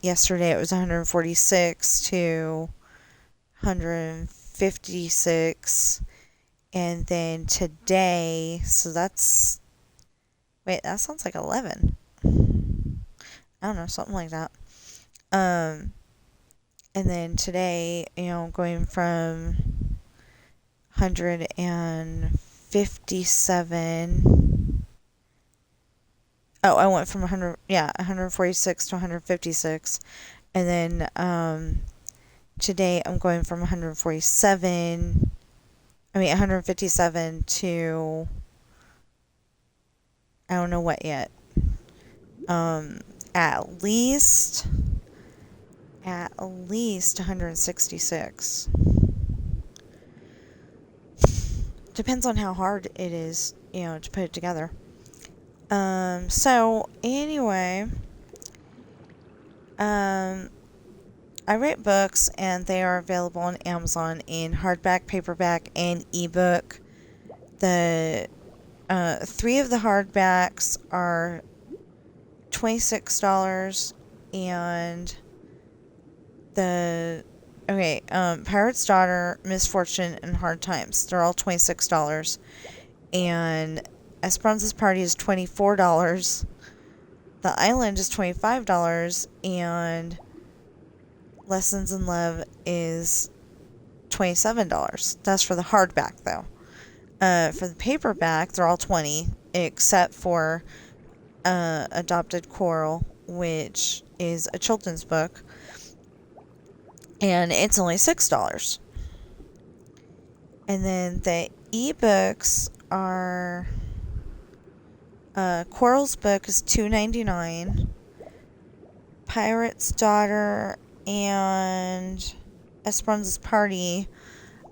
yesterday it was 146 to 156. And then today, so that's, wait, that sounds like 11. I don't know, something like that. And then today, going from 157. Oh, I went from 146 to 156. And then today I'm going from 157 to I don't know what yet. At least 166. Depends on how hard it is, to put it together. So anyway, I write books, and they are available on Amazon in hardback, paperback, and ebook. The 3 of the hardbacks are $26, and Pirate's Daughter, Misfortune, and Hard Times, they're all $26, and Esperanza's Party is $24. The Island is $25, and Lessons in Love is $27. That's for the hardback, though. For the paperback, they're all $20, except for Adopted Coral, which is a children's book, and it's only $6. And then the ebooks are Coral's book is $2.99. Pirate's Daughter and Esperanza's Party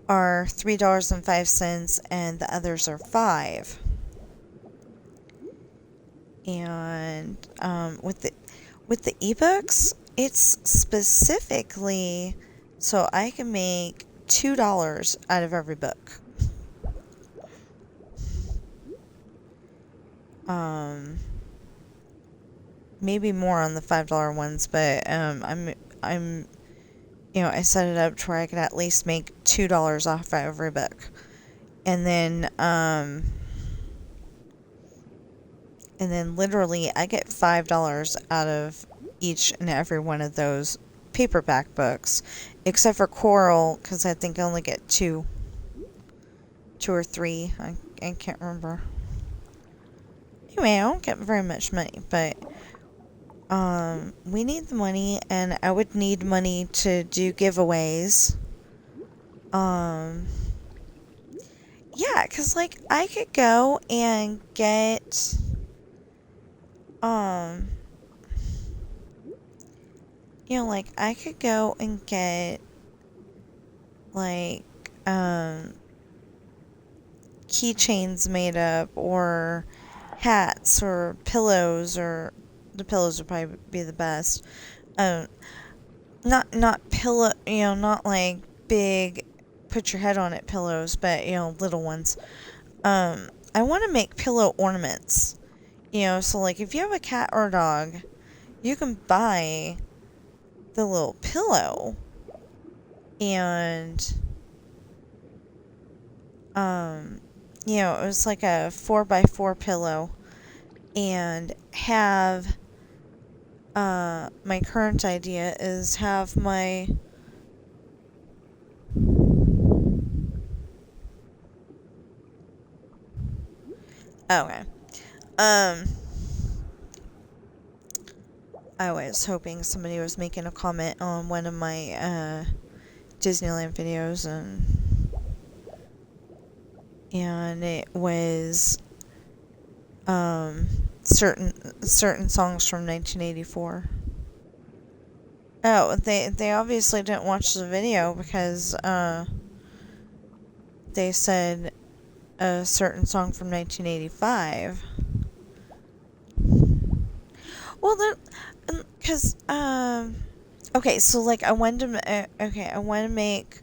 are $3.05, and the others are $5. And with the ebooks, it's specifically so I can make $2 out of every book. Maybe more on the $5 ones, but I'm I set it up to where I could at least make $2 off every book. And then, literally I get $5 out of each and every one of those paperback books, except for Coral, because I think I only get two or three. I can't remember. Anyway, I don't get very much money, but we need the money, and I would need money to do giveaways. Yeah, because, like, I could go and get, like, I could go and get, like, keychains made up, or hats, or pillows, or the pillows would probably be the best. Um, not pillow, not like big, put your head on it pillows, but little ones. I want to make pillow ornaments. So like if you have a cat or a dog, you can buy the little pillow and it was like a 4x4 pillow, and have my current idea is have my okay. I was hoping somebody was making a comment on one of my Disneyland videos, and it was certain songs from 1984. Oh, they obviously didn't watch the video, because they said a certain song from 1985. Well, because okay, so like I wanted to make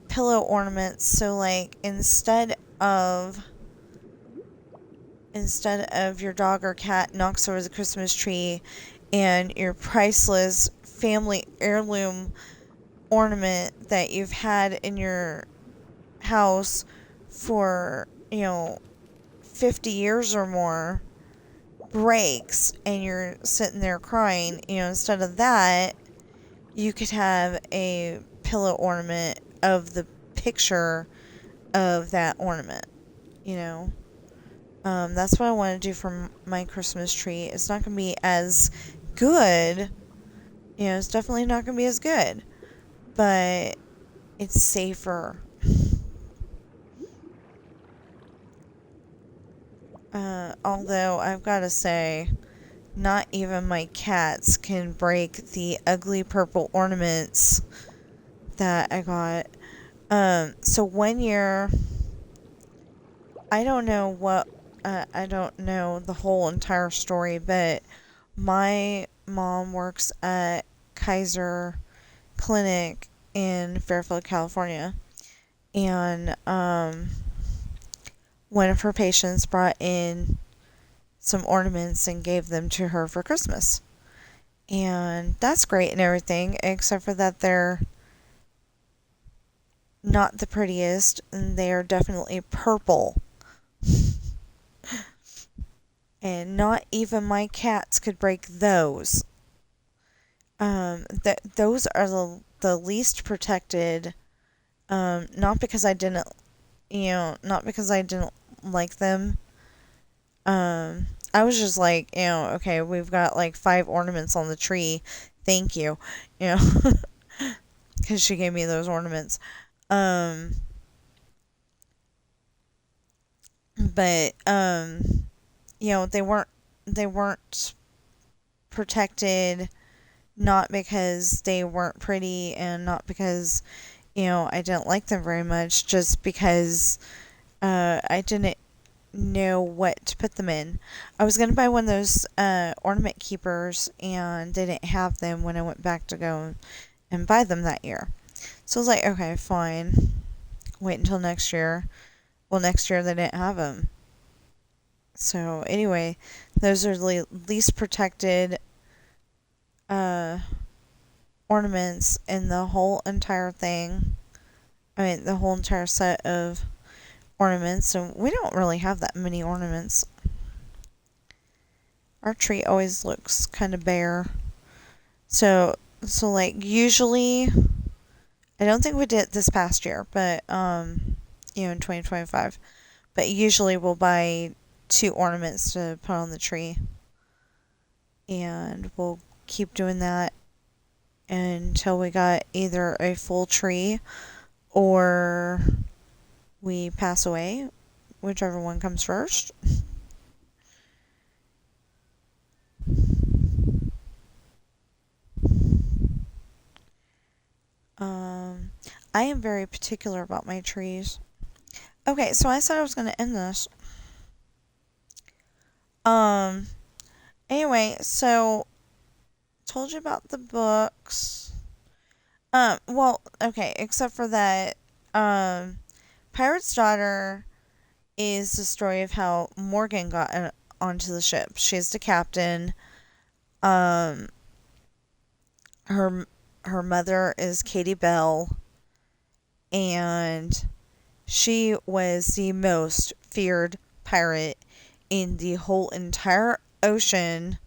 pillow ornaments. So like instead of your dog or cat knocks over the Christmas tree, and your priceless family heirloom ornament that you've had in your house for 50 years or more breaks, and you're sitting there crying, instead of that, you could have a pillow ornament of the picture of that ornament. That's what I want to do for my Christmas tree. It's not going to be as good. It's definitely not going to be as good, but it's safer. Although I've got to say, not even my cats can break the ugly purple ornaments that I got. So one year, I don't know the whole entire story, but my mom works at Kaiser Clinic in Fairfield, California, and one of her patients brought in some ornaments and gave them to her for Christmas. And that's great and everything, except for that they're not the prettiest, and they are definitely purple. And not even my cats could break those. Those are the least protected. Not because I didn't, not because I didn't like them. I was just like, okay, we've got like 5 ornaments on the tree. Thank you, because she gave me those ornaments. But they weren't protected, not because they weren't pretty, and not because I didn't like them very much, just because I didn't know what to put them in. I was gonna buy one of those ornament keepers, and they didn't have them when I went back to go and buy them that year. So I was like, okay, fine. Wait until next year. Well, next year they didn't have them. So anyway, those are the least protected ornaments in the whole entire thing. I mean, the whole entire set of ornaments, and we don't really have that many ornaments. Our tree always looks kind of bare. So like usually, I don't think we did it this past year, but in 2025. But usually we'll buy 2 ornaments to put on the tree, and we'll keep doing that until we got either a full tree or we pass away, whichever one comes first. I am very particular about my trees. Okay, so I said I was going to end this. Um, anyway, so told you about the books. Well, okay, except for that, Pirate's Daughter is the story of how Morgan got onto the ship. She's the captain. Um, her mother is Katie Bell, and she was the most feared pirate in the whole entire ocean,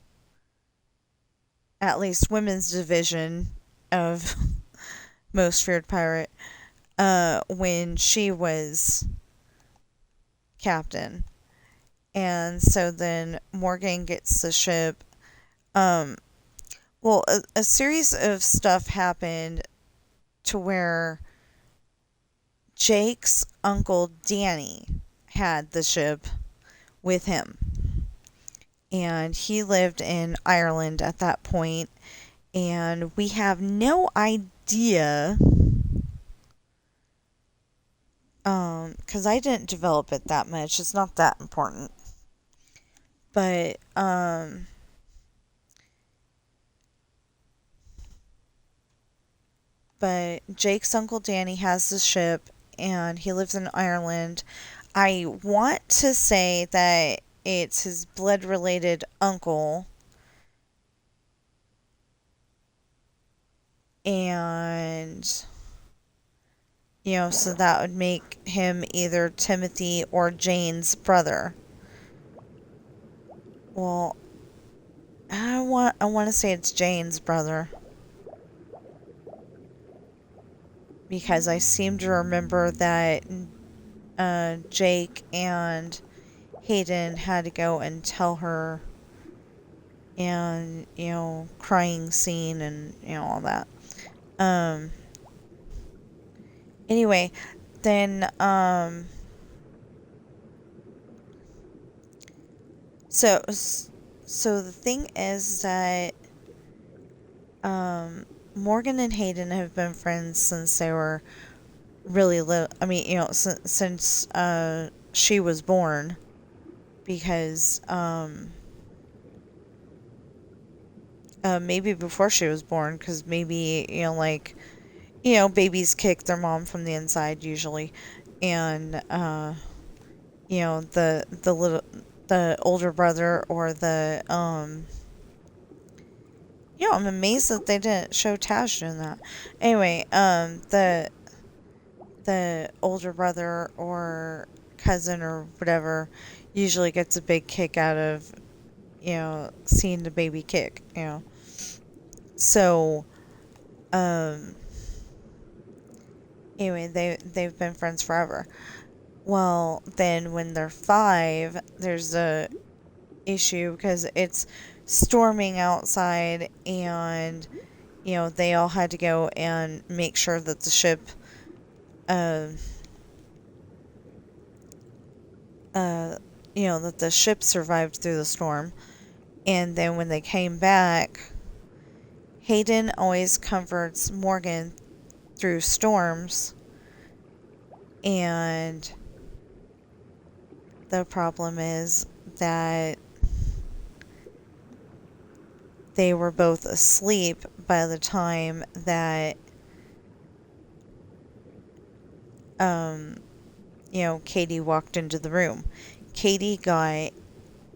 at least women's division of most feared pirate, when she was captain. And so then Morgan gets the ship. Well, a series of stuff happened to where Jake's uncle Danny had the ship with him. And he lived in Ireland at that point, and we have no idea, because I didn't develop it that much. It's not that important. But, Jake's uncle Danny has the ship, and he lives in Ireland. I want to say that it's his blood-related uncle, and so that would make him either Timothy or Jane's brother. Well, I want to say it's Jane's brother, because I seem to remember that Jake and Hayden had to go and tell her, and crying scene and all that. Anyway, then so the thing is that Morgan and Hayden have been friends since they were really little. I mean, since she was born, because maybe before she was born, because maybe babies kick their mom from the inside usually, and the older brother or the I'm amazed that they didn't show Tash doing that. Anyway, the older brother or cousin or whatever usually gets a big kick out of seeing the baby kick. So anyway, they've been friends forever. Well, then when they're 5, there's a issue because it's storming outside, and they all had to go and make sure that the ship that the ship survived through the storm. And then when they came back, Hayden always comforts Morgan through storms, and the problem is that they were both asleep by the time that Katie walked into the room. Katie got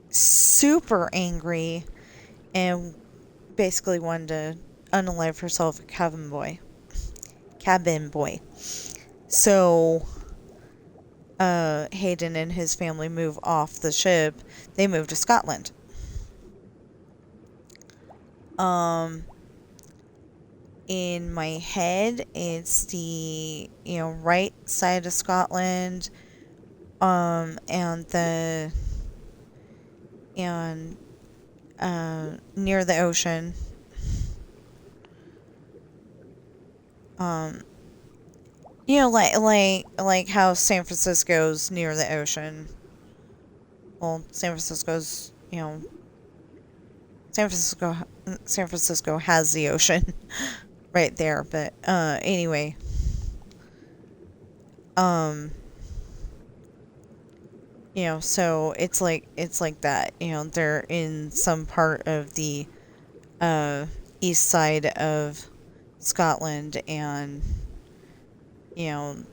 super angry and basically wanted to unalive herself a cabin boy. Cabin boy. So, Hayden and his family move off the ship. They move to Scotland. In my head, it's the, right side of Scotland, and near the ocean. Like how San Francisco's near the ocean. Well, San Francisco's, San Francisco has the ocean right there, but anyway, so it's like that. They're in some part of the east side of Scotland, and they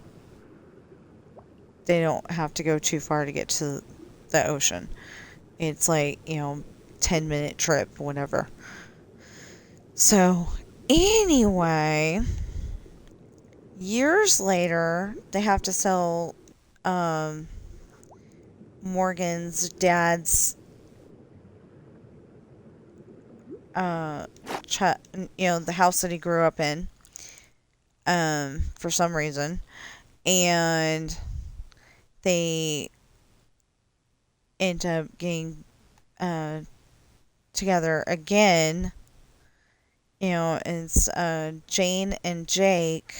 don't have to go too far to get to the ocean. It's like 10-minute trip, whatever. So anyway, years later, they have to sell Morgan's dad's the house that he grew up in, for some reason, and they end up getting together again. It's Jane and Jake,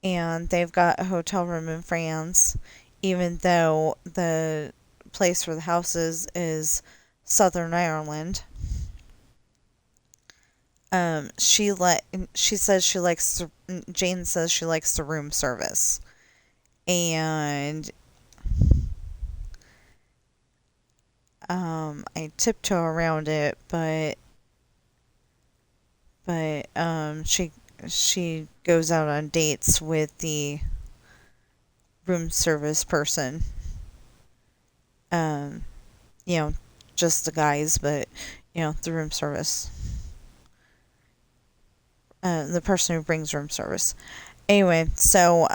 and they've got a hotel room in France, even though the place where the house is Southern Ireland. She says she likes Jane says she likes the room service, and I tiptoe around it, but she goes out on dates with the room service person. Just the guys, but the room service. The person who brings room service. Anyway, so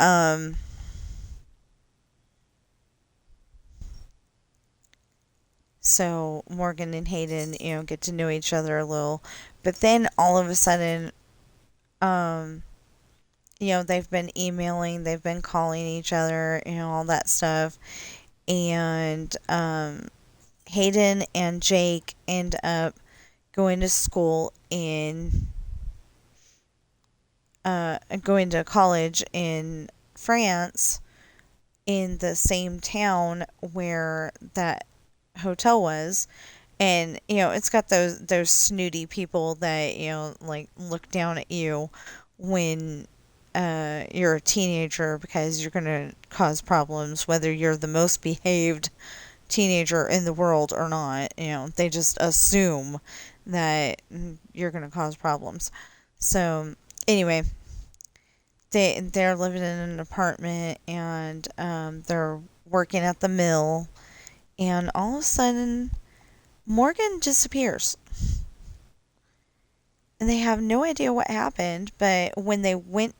Morgan and Hayden, get to know each other a little, but then all of a sudden, they've been emailing, they've been calling each other, all that stuff, and Hayden and Jake end up going to school going to college in France, in the same town where that hotel was. And it's got those snooty people that like look down at you when you're a teenager, because you're gonna cause problems whether you're the most behaved teenager in the world or not. They just assume that you're gonna cause problems. So anyway, they're living in an apartment, and they're working at the mill, and all of a sudden Morgan disappears. And they have no idea what happened, but when they went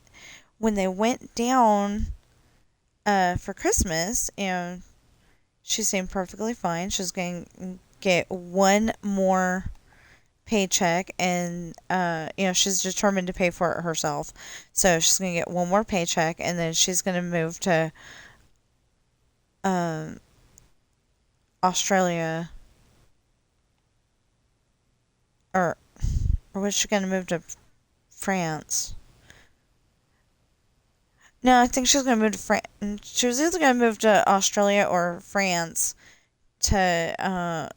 down for Christmas, she seemed perfectly fine. She was going to get one more paycheck, and she's determined to pay for it herself. So she's going to get one more paycheck, and then she's going to move to Australia, or was she going to move to France? No, I think she was going to move to France. She was either going to move to Australia or France to,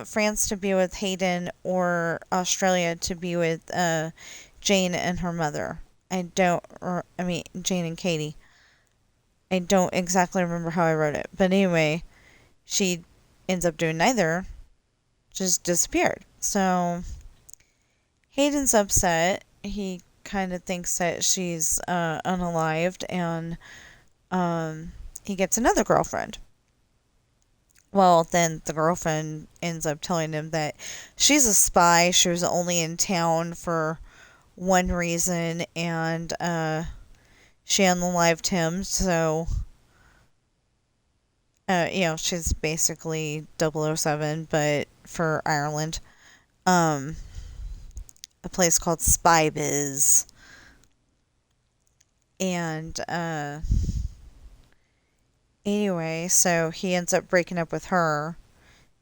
France to be with Hayden, or Australia to be with Jane and her mother. Jane and Katie. I don't exactly remember how I wrote it. But anyway, she ends up doing neither. Just disappeared. So Hayden's upset. He kind of thinks that she's unalived, and he gets another girlfriend. Well, then the girlfriend ends up telling him that she's a spy. She was only in town for one reason, and she unalived him, so she's basically 007, but for Ireland. Um, a place called Spy Biz. And anyway, so he ends up breaking up with her,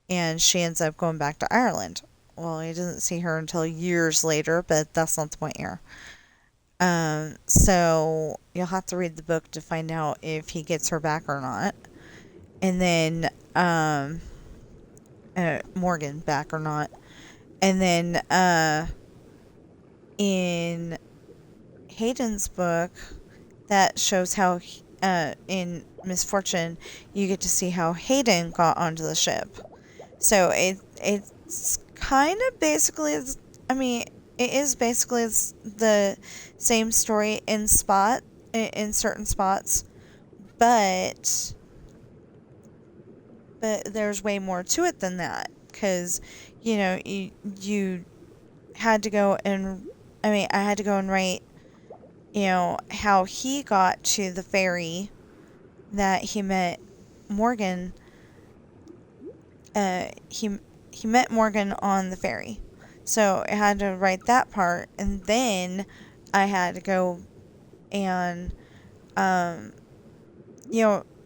and she ends up going back to Ireland. Well, he doesn't see her until years later, but that's not the point here. So you'll have to read the book to find out if he gets her back or not. And then, Morgan back or not. And then, in Hayden's book, that shows how, in Misfortune, you get to see how Hayden got onto the ship. So it's kind of basically, I mean, it is basically the same story in certain spots, but there's way more to it than that, because you had to go and I had to go and write how he got to the ferry that he met Morgan. He met Morgan on the ferry, so I had to write that part, and then I had to go and I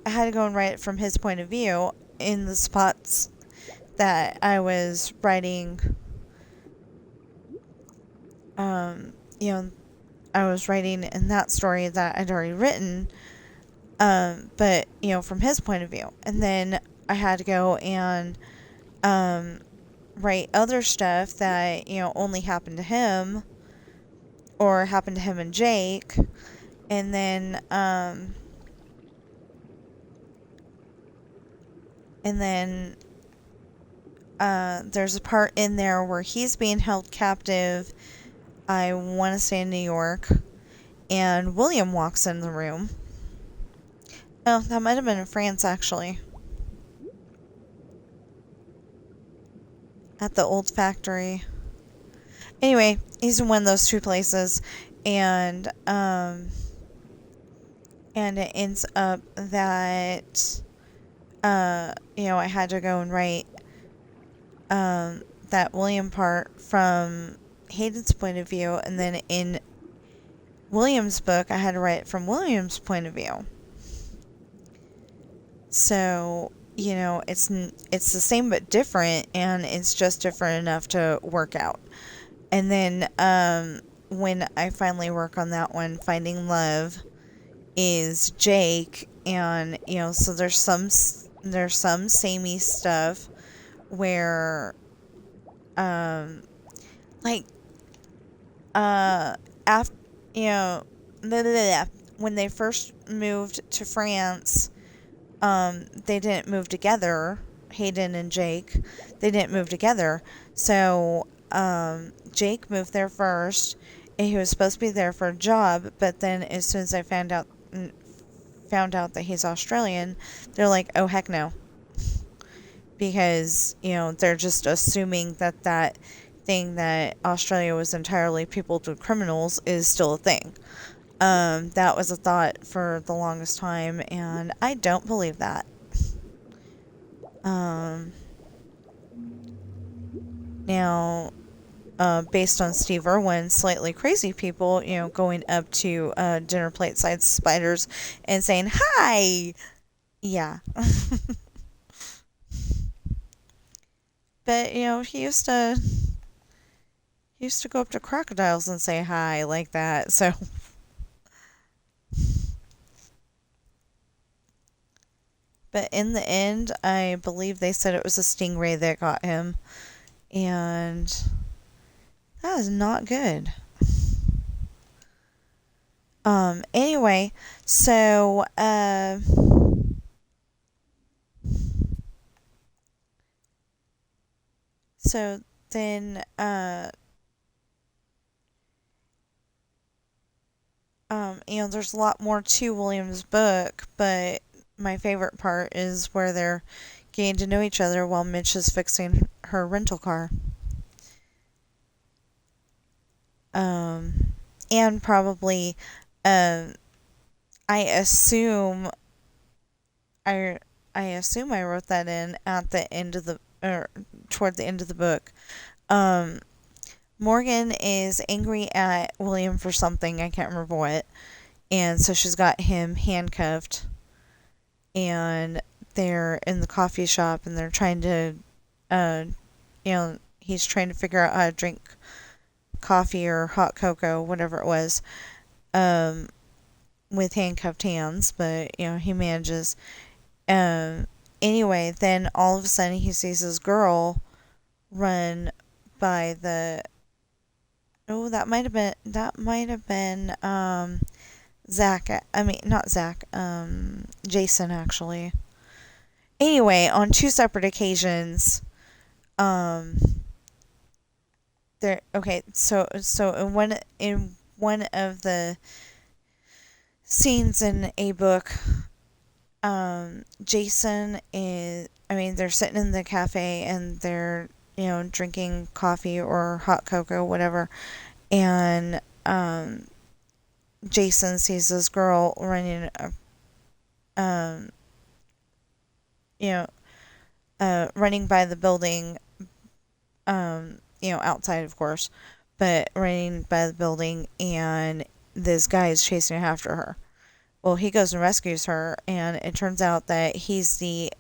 had to go and write it from his point of view in the spots that I was writing. I was writing in that story that I'd already written, but from his point of view, and then I had to go and write other stuff that only happened to him, or happened to him and Jake, and then there's a part in there where he's being held captive. I want to say in New York, and William walks in the room. Oh, that might have been in France, actually. At the old factory. Anyway, he's in one of those two places, and it ends up that I had to go and write that William part from Hayden's point of view, and then in William's book, I had to write it from William's point of view. So, it's the same but different, and it's just different enough to work out. And then, when I finally work on that one, Finding Love is Jake, and, so there's some samey stuff where, after, when they first moved to France, they didn't move together. Hayden and Jake, they didn't move together. So, Jake moved there first, and he was supposed to be there for a job, but then as soon as I found out that he's Australian, they're like, oh, heck no. Because, they're just assuming that thing that Australia was entirely peopled with criminals is still a thing. That was a thought for the longest time, and I don't believe that. Now, based on Steve Irwin's Slightly Crazy People, going up to dinner plate side spiders and saying, hi! Yeah. But, he used to go up to crocodiles and say hi like that, so... But in the end, I believe they said it was a stingray that got him. And that is not good. Anyway, so, then, there's a lot more to William's book, but my favorite part is where they're getting to know each other while Mitch is fixing her rental car. And probably, um, I assume I I assume I wrote that in at the end of the or toward the end of the book. Um, Morgan is angry at William for something, I can't remember what, and so she's got him handcuffed, and they're in the coffee shop and they're trying to, uh, he's trying to figure out how to drink coffee or hot cocoa, whatever it was, um, with handcuffed hands, but he manages. Um, anyway, then all of a sudden he sees this girl run by the. Oh, that might have been Zach. I mean, not Zach. Jason actually. Anyway, on two separate occasions, um, there. Okay, so in one of the scenes in a book, Jason is. I mean, they're sitting in the cafe and they're drinking coffee or hot cocoa, whatever, and Jason sees this girl running, um, you know, running by the building, outside, of course, but running by the building, and this guy is chasing after her. Well, he goes and rescues her, and it turns out that he's the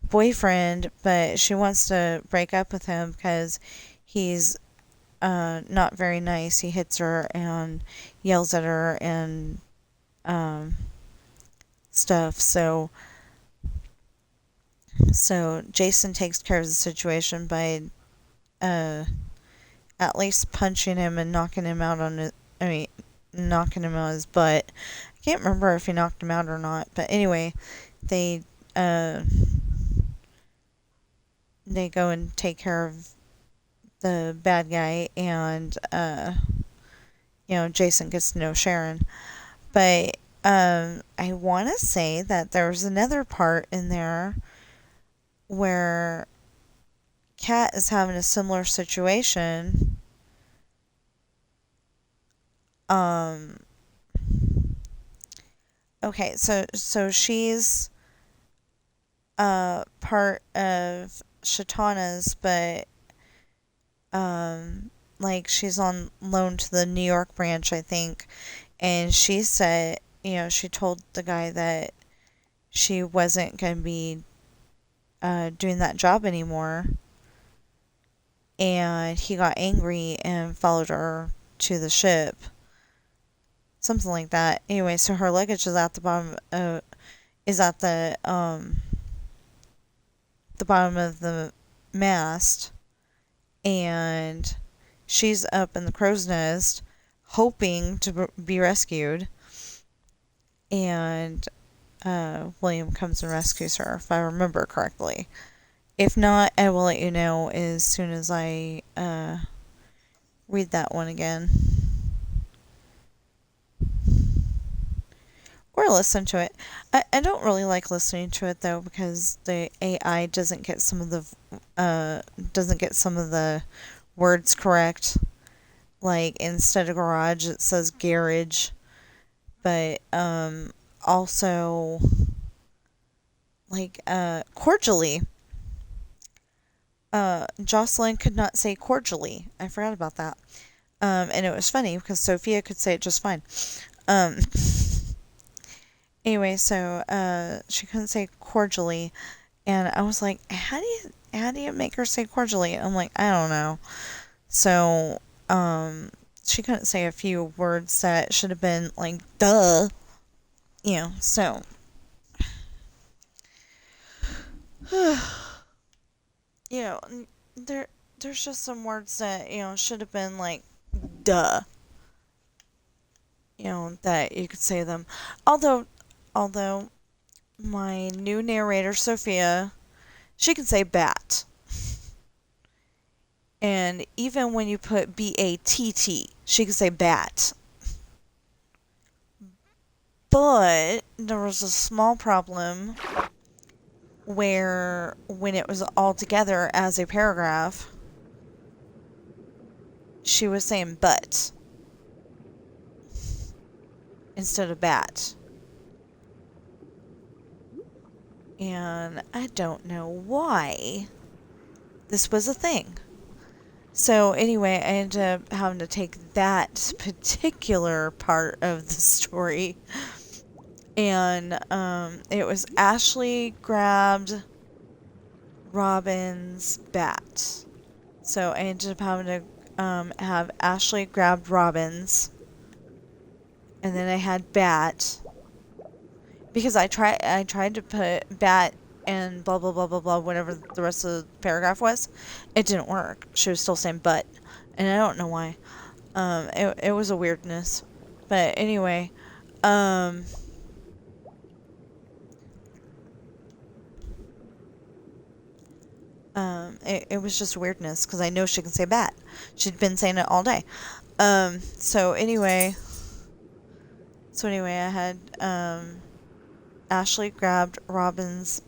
boyfriend, but she wants to break up with him because he's not very nice. He hits her and yells at her and um, stuff. So Jason takes care of the situation by uh, at least punching him and knocking him out on his. I mean, knocking him on his butt. I can't remember if he knocked him out or not, but anyway, they uh, they go and take care of the bad guy, and Jason gets to know Sharon. But I want to say that there was another part in there where Kat is having a similar situation. Um, okay, so she's part of Shatana's, but like she's on loan to the New York branch, I think, and she said, she told the guy that she wasn't going to be doing that job anymore, and he got angry and followed her to the ship, something like that. Anyway, so her luggage is at the bottom. Is at the bottom of the mast, and she's up in the crow's nest, hoping to be rescued. And William comes and rescues her, if I remember correctly. If not, I will let you know as soon as I read that one again. Or listen to it. I don't really like listening to it though, because the AI doesn't get some of the words correct. Like instead of garage, it says garage. But also like cordially. Jocelyn could not say cordially. I forgot about that. And it was funny because Sophia could say it just fine. Um, anyway, so she couldn't say cordially, and I was like, how do you make her say cordially? I'm like, I don't know. So she couldn't say a few words that should have been like duh, So you know, there's just some words that should have been like duh, that you could say them. Although my new narrator Sophia, she can say bat. And even when you put BATT, she can say bat. But there was a small problem where when it was all together as a paragraph, she was saying but. instead of bat. And I don't know why this was a thing. So anyway, I ended up having to take that particular part of the story, and it was Ashley grabbed Robin's bat. So I ended up having to have Ashley grabbed Robin's, and then I had bat, because I tried to put bat and blah blah blah blah blah, whatever the rest of the paragraph was. It didn't work. She was still saying but, and I don't know why. It was a weirdness, but anyway, it was just weirdness, because I know she can say bat. She'd been saying it all day. So anyway, I had Ashley grabbed Robin's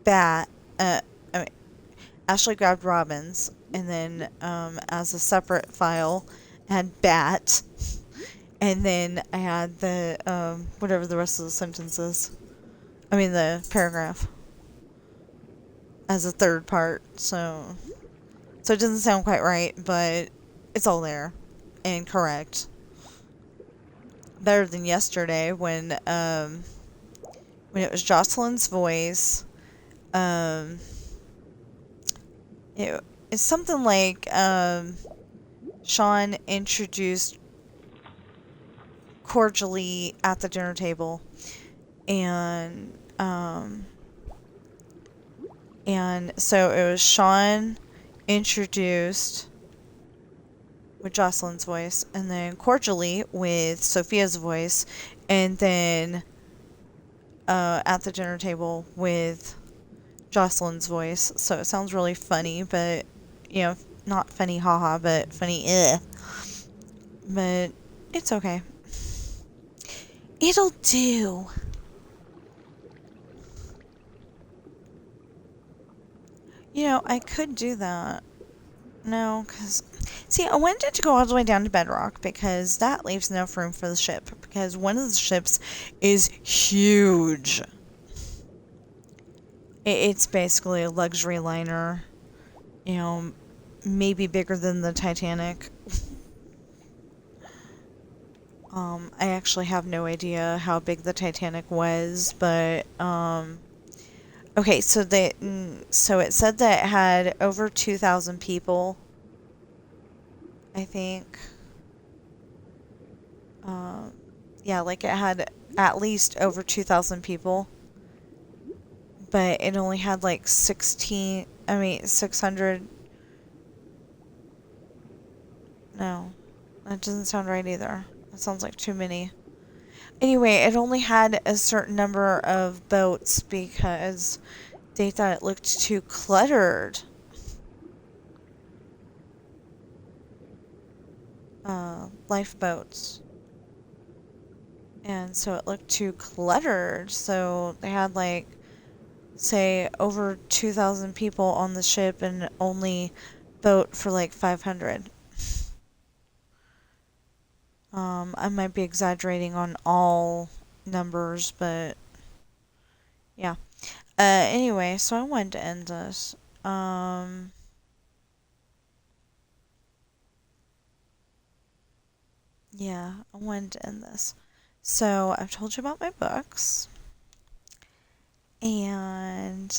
bat. I mean, Ashley grabbed Robin's, and then as a separate file, I had bat, and then I had the whatever the rest of the sentence is. I mean the paragraph as a third part. So it doesn't sound quite right, but it's all there and correct. Better than yesterday when it was Jocelyn's voice. It's something like Sean introduced cordially at the dinner table, and so it was Sean introduced with Jocelyn's voice, and then cordially with Sophia's voice, and then at the dinner table with Jocelyn's voice. So it sounds really funny, but, you know, not funny haha, but funny But it's okay. It'll do. You know, I could do that. No, because... See, I wanted to go all the way down to Bedrock, because that leaves enough room for the ship. Because one of the ships is huge. It's basically a luxury liner. You know, maybe bigger than the Titanic. I actually have no idea how big the Titanic was, but, okay, so it said that it had over 2,000 people, I think. Yeah, like it had at least over 2,000 people, but it only had like 600. No, that doesn't sound right either. That sounds like too many. Anyway, it only had a certain number of boats because they thought it looked too cluttered. Lifeboats. And so it looked too cluttered. So they had, like, say, over 2,000 people on the ship and only boat for like 500. I might be exaggerating on all numbers, but yeah. Anyway, so I wanted to end this. Yeah, I wanted to end this. So I've told you about my books, and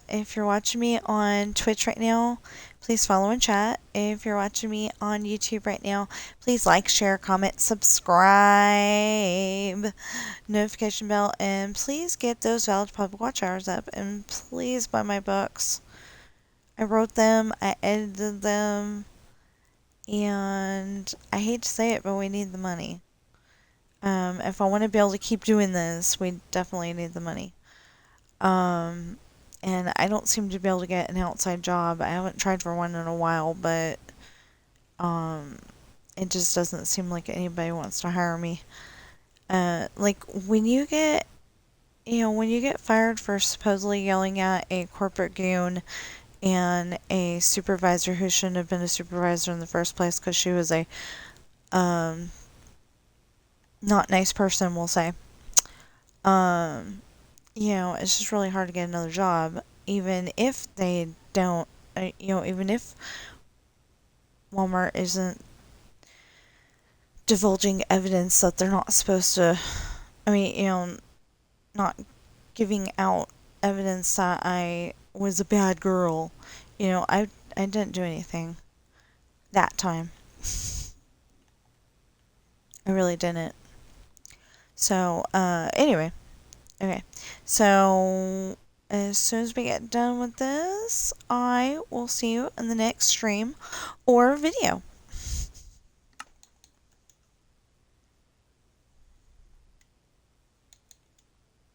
if you're watching me on Twitch right now, please follow and chat. If you're watching me on YouTube right now, please like, share, comment, subscribe, notification bell, and please get those valid public watch hours up, and please buy my books. I wrote them, I edited them, and I hate to say it, but we need the money. If I want to be able to keep doing this, we definitely need the money. And I don't seem to be able to get an outside job. I haven't tried for one in a while, but it just doesn't seem like anybody wants to hire me. Like when you get fired for supposedly yelling at a corporate goon and a supervisor who shouldn't have been a supervisor in the first place because she was a not nice person, we'll say. Um, it's just really hard to get another job, even if they don't, even if Walmart isn't divulging evidence that they're not supposed to, not giving out evidence that I was a bad girl. I didn't do anything that time. I really didn't. So, anyway. Okay. So, as soon as we get done with this, I will see you in the next stream or video.